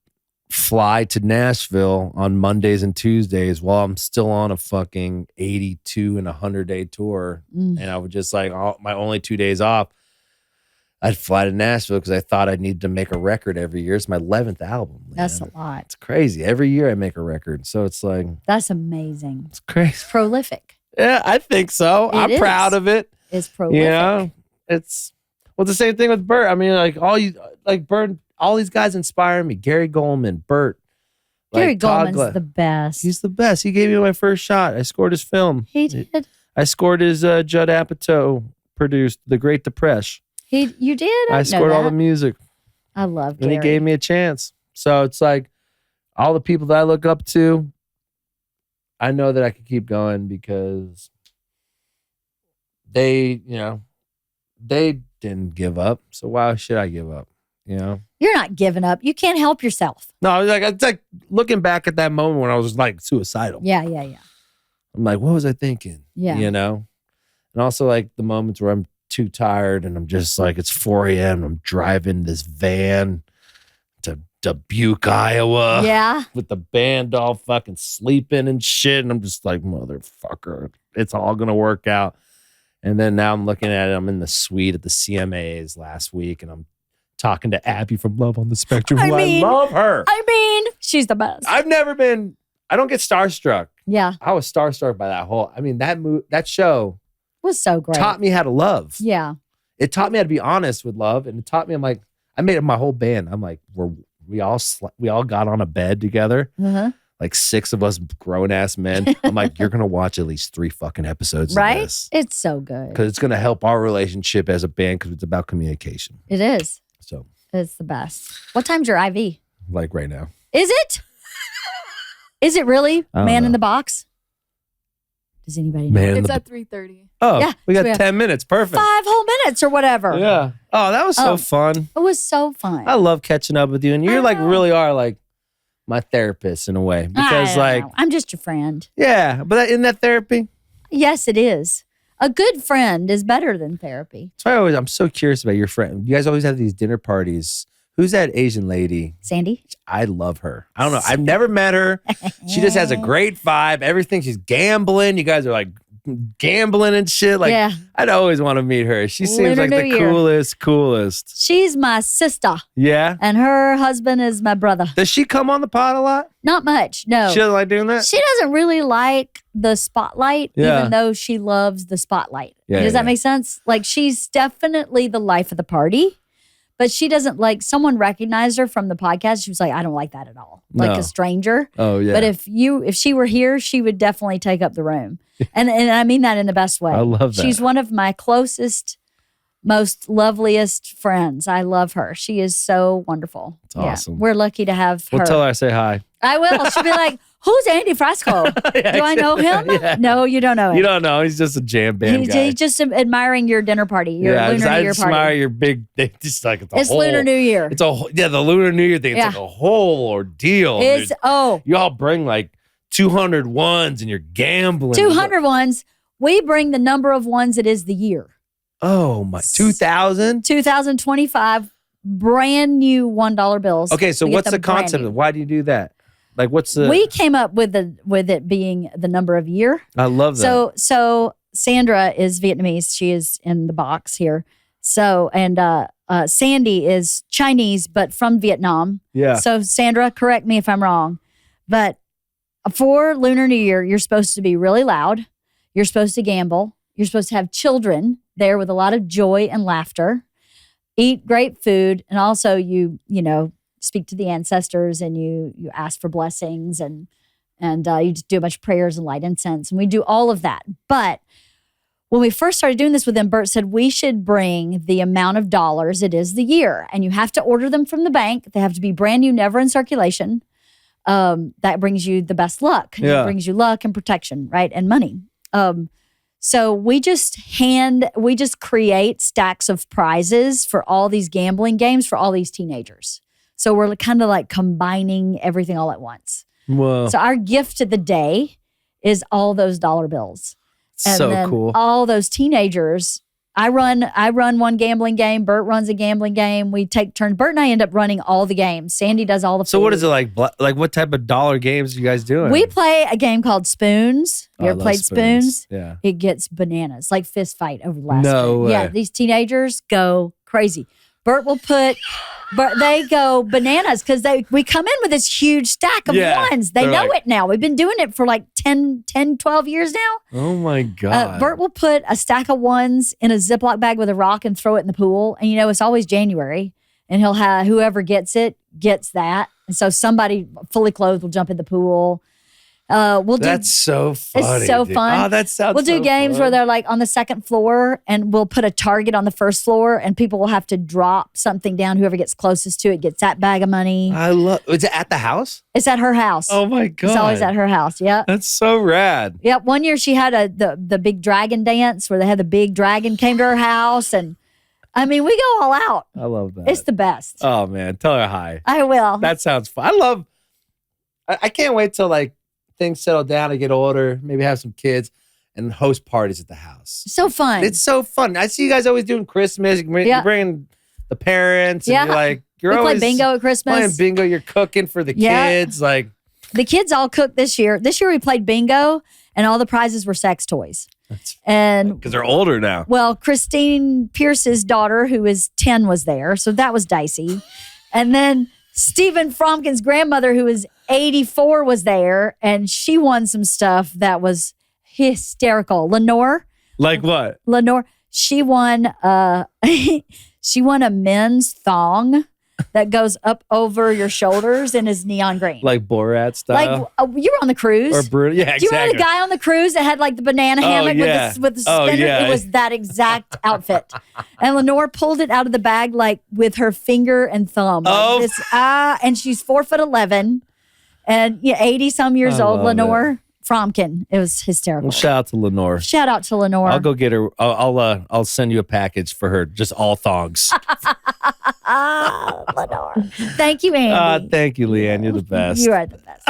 fly to Nashville on Mondays and Tuesdays while I'm still on a fucking 82 and 100-day tour. And I would just like my only 2 days off, I'd fly to Nashville because I thought I'd need to make a record every year. It's my 11th album. Man. That's a lot. It's crazy. Every year I make a record. So it's like... That's amazing. It's crazy. It's prolific. Yeah, I think so. I'm proud of it. It's prolific. It's the same thing with Bert. I mean, Bert, all these guys inspire me. Gary Goldman, Bert. Gary Goldman's the best. He's the best. He gave me my first shot. I scored his film. He did. I scored his Judd Apatow produced The Great Depression. You did? I scored all the music. I love Gary. And he gave me a chance. So it's like all the people that I look up to, I know that I could keep going because they didn't give up. So why should I give up? You're not giving up. You can't help yourself. No, it's like looking back at that moment when I was like suicidal. Yeah. I'm like, what was I thinking? Yeah. And also like the moments where I'm too tired and I'm just like, it's 4 a.m. I'm driving this van to Dubuque, Iowa. Yeah. With the band all fucking sleeping and shit. And I'm just like, motherfucker, it's all going to work out. And then now I'm looking at it. I'm in the suite at the CMAs last week and I'm talking to Abby from Love on the Spectrum. I love her. She's the best. I don't get starstruck. Yeah. I was starstruck by that show was so great. Taught me how to love. Yeah. It taught me how to be honest with love. And it taught me, I made it my whole band. I'm like, we all got on a bed together. Like 6 of us grown ass men. I'm like, you're going to watch at least 3 fucking episodes right? of this. It's so good. Because it's going to help our relationship as a band because it's about communication. It is. So it's the best. What time's your IV? Like right now. Is it? Is it really? Man in the box? Does anybody know? It's at 3:30. Oh, yeah, we got 10 minutes. Perfect. 5 whole minutes or whatever. Yeah. Oh, that was so fun. It was so fun. I love catching up with you. And you're really are like my therapist in a way. Because I'm just your friend. Yeah. But isn't that therapy? Yes, it is. A good friend is better than therapy. So I'm so curious about your friend. You guys always have these dinner parties. Who's that Asian lady? Sandy? I love her. I don't know. I've never met her. She just has a great vibe. Everything. She's gambling. You guys are like gambling and shit. Like, yeah. I'd always want to meet her. She seems like the coolest. She's my sister. Yeah. And her husband is my brother. Does she come on the pod a lot? Not much. No. She doesn't like doing that? She doesn't really like the spotlight, even though she loves the spotlight. Yeah, Does that make sense? Like, she's definitely the life of the party. But she doesn't like, someone recognized her from the podcast. She was like, I don't like that at all. Like a stranger. Oh, yeah. But if she were here, she would definitely take up the room. And I mean that in the best way. I love that. She's one of my closest, most loveliest friends. I love her. She is so wonderful. It's awesome. We're lucky to have her. We'll tell her I say hi. I will. She'll be like, Who's Andy Frasco? Do I know him? Yeah. No, you don't know him. You don't know. He's just a jam band guy. He's just admiring your dinner party, your Lunar New I Year admire party. your big. Just like It's Lunar New Year. It's the Lunar New Year thing. It's Yeah. like a whole ordeal. It's dude. You all bring like 200 ones and you're gambling. 200 ones. We bring the number of ones it is the year. Oh my, 2,000? 2025 brand new $1 bills. Okay, so We get what's the them brand concept new. of why do you do that? Like what's the We came up with it being the number of year. I love that. So Sandra is Vietnamese. She is in the box here. So and Sandy is Chinese but from Vietnam. Yeah. So Sandra, correct me if I'm wrong, but for Lunar New Year, you're supposed to be really loud. You're supposed to gamble. You're supposed to have children there with a lot of joy and laughter. Eat great food, and also you speak to the ancestors and you ask for blessings and you just do a bunch of prayers and light incense, and we do all of that. But when we first started doing this with them, Bert said we should bring the amount of dollars it is the year, and you have to order them from the bank. They have to be brand new, never in circulation. That brings you the best luck. Yeah. It brings you luck and protection, right, and money. So we just create stacks of prizes for all these gambling games for all these teenagers. So we're kind of like combining everything all at once. Whoa. So our gift of the day is all those dollar bills. And So then cool. all those teenagers, I run one gambling game. Bert runs a gambling game. We take turns. Bert and I end up running all the games. Sandy does all the So what food. is it like? Like what type of dollar games are you guys doing? We play a game called Spoons. Oh, You I ever love played Spoons? Yeah. It gets bananas, like fist fight over the last No spoon. way. Yeah, these teenagers go crazy. Bert will but they go bananas because we come in with this huge stack of Yeah, ones. They they're know like- it now. We've been doing it for like 10, 12 years now. Oh my God. Bert will put a stack of ones in a Ziploc bag with a rock and throw it in the pool. And it's always January. And he'll have whoever gets it gets that. And so somebody fully clothed will jump in the pool. That's so funny. It's so dude. fun. Oh, that sounds We'll do so games fun. where they're like on the second floor and we'll put a target on the first floor and people will have to drop something down. Whoever gets closest to it gets that bag of money. Is it at the house? It's at her house. Oh my God. It's always at her house. Yeah. That's so rad. Yep. One year she had the big dragon dance where they had the big dragon came to her house. And I mean, we go all out. I love that. It's the best. Oh man, tell her hi. I will. That sounds fun. I can't wait till like things settle down and get older, maybe have some kids and host parties at the house. So fun. It's so fun. I see you guys always doing Christmas. You're bringing the parents and you're we always play bingo at Christmas. playing bingo. You're cooking for the kids. Like the kids all cooked this year. This year we played bingo and all the prizes were sex toys. And because they're older now. well, Christine Pierce's daughter, who is 10, was there. So that was dicey. And then Stephen Fromkin's grandmother, who is 84, was there. And she won some stuff that was hysterical. Lenore, Like what? she won she won a men's thong that goes up over your shoulders and is neon green. Like Borat style? Like you were on the cruise. Or Bruno? Yeah, Do you remember exactly. the guy on the cruise that had like the banana hammock with the Oh, spinner? yeah. It was that exact outfit. And Lenore pulled it out of the bag like with her finger and thumb. Oh. And she's 4'11" and 80 some years I old. love Lenore Fromkin. It was hysterical. Well, shout out to Lenore. Shout out to Lenore. I'll go get her. I'll send you a package for her. Just all thongs. Lenore. Thank you, Andy. Thank you, LeeAnn. You're the best. You are the best.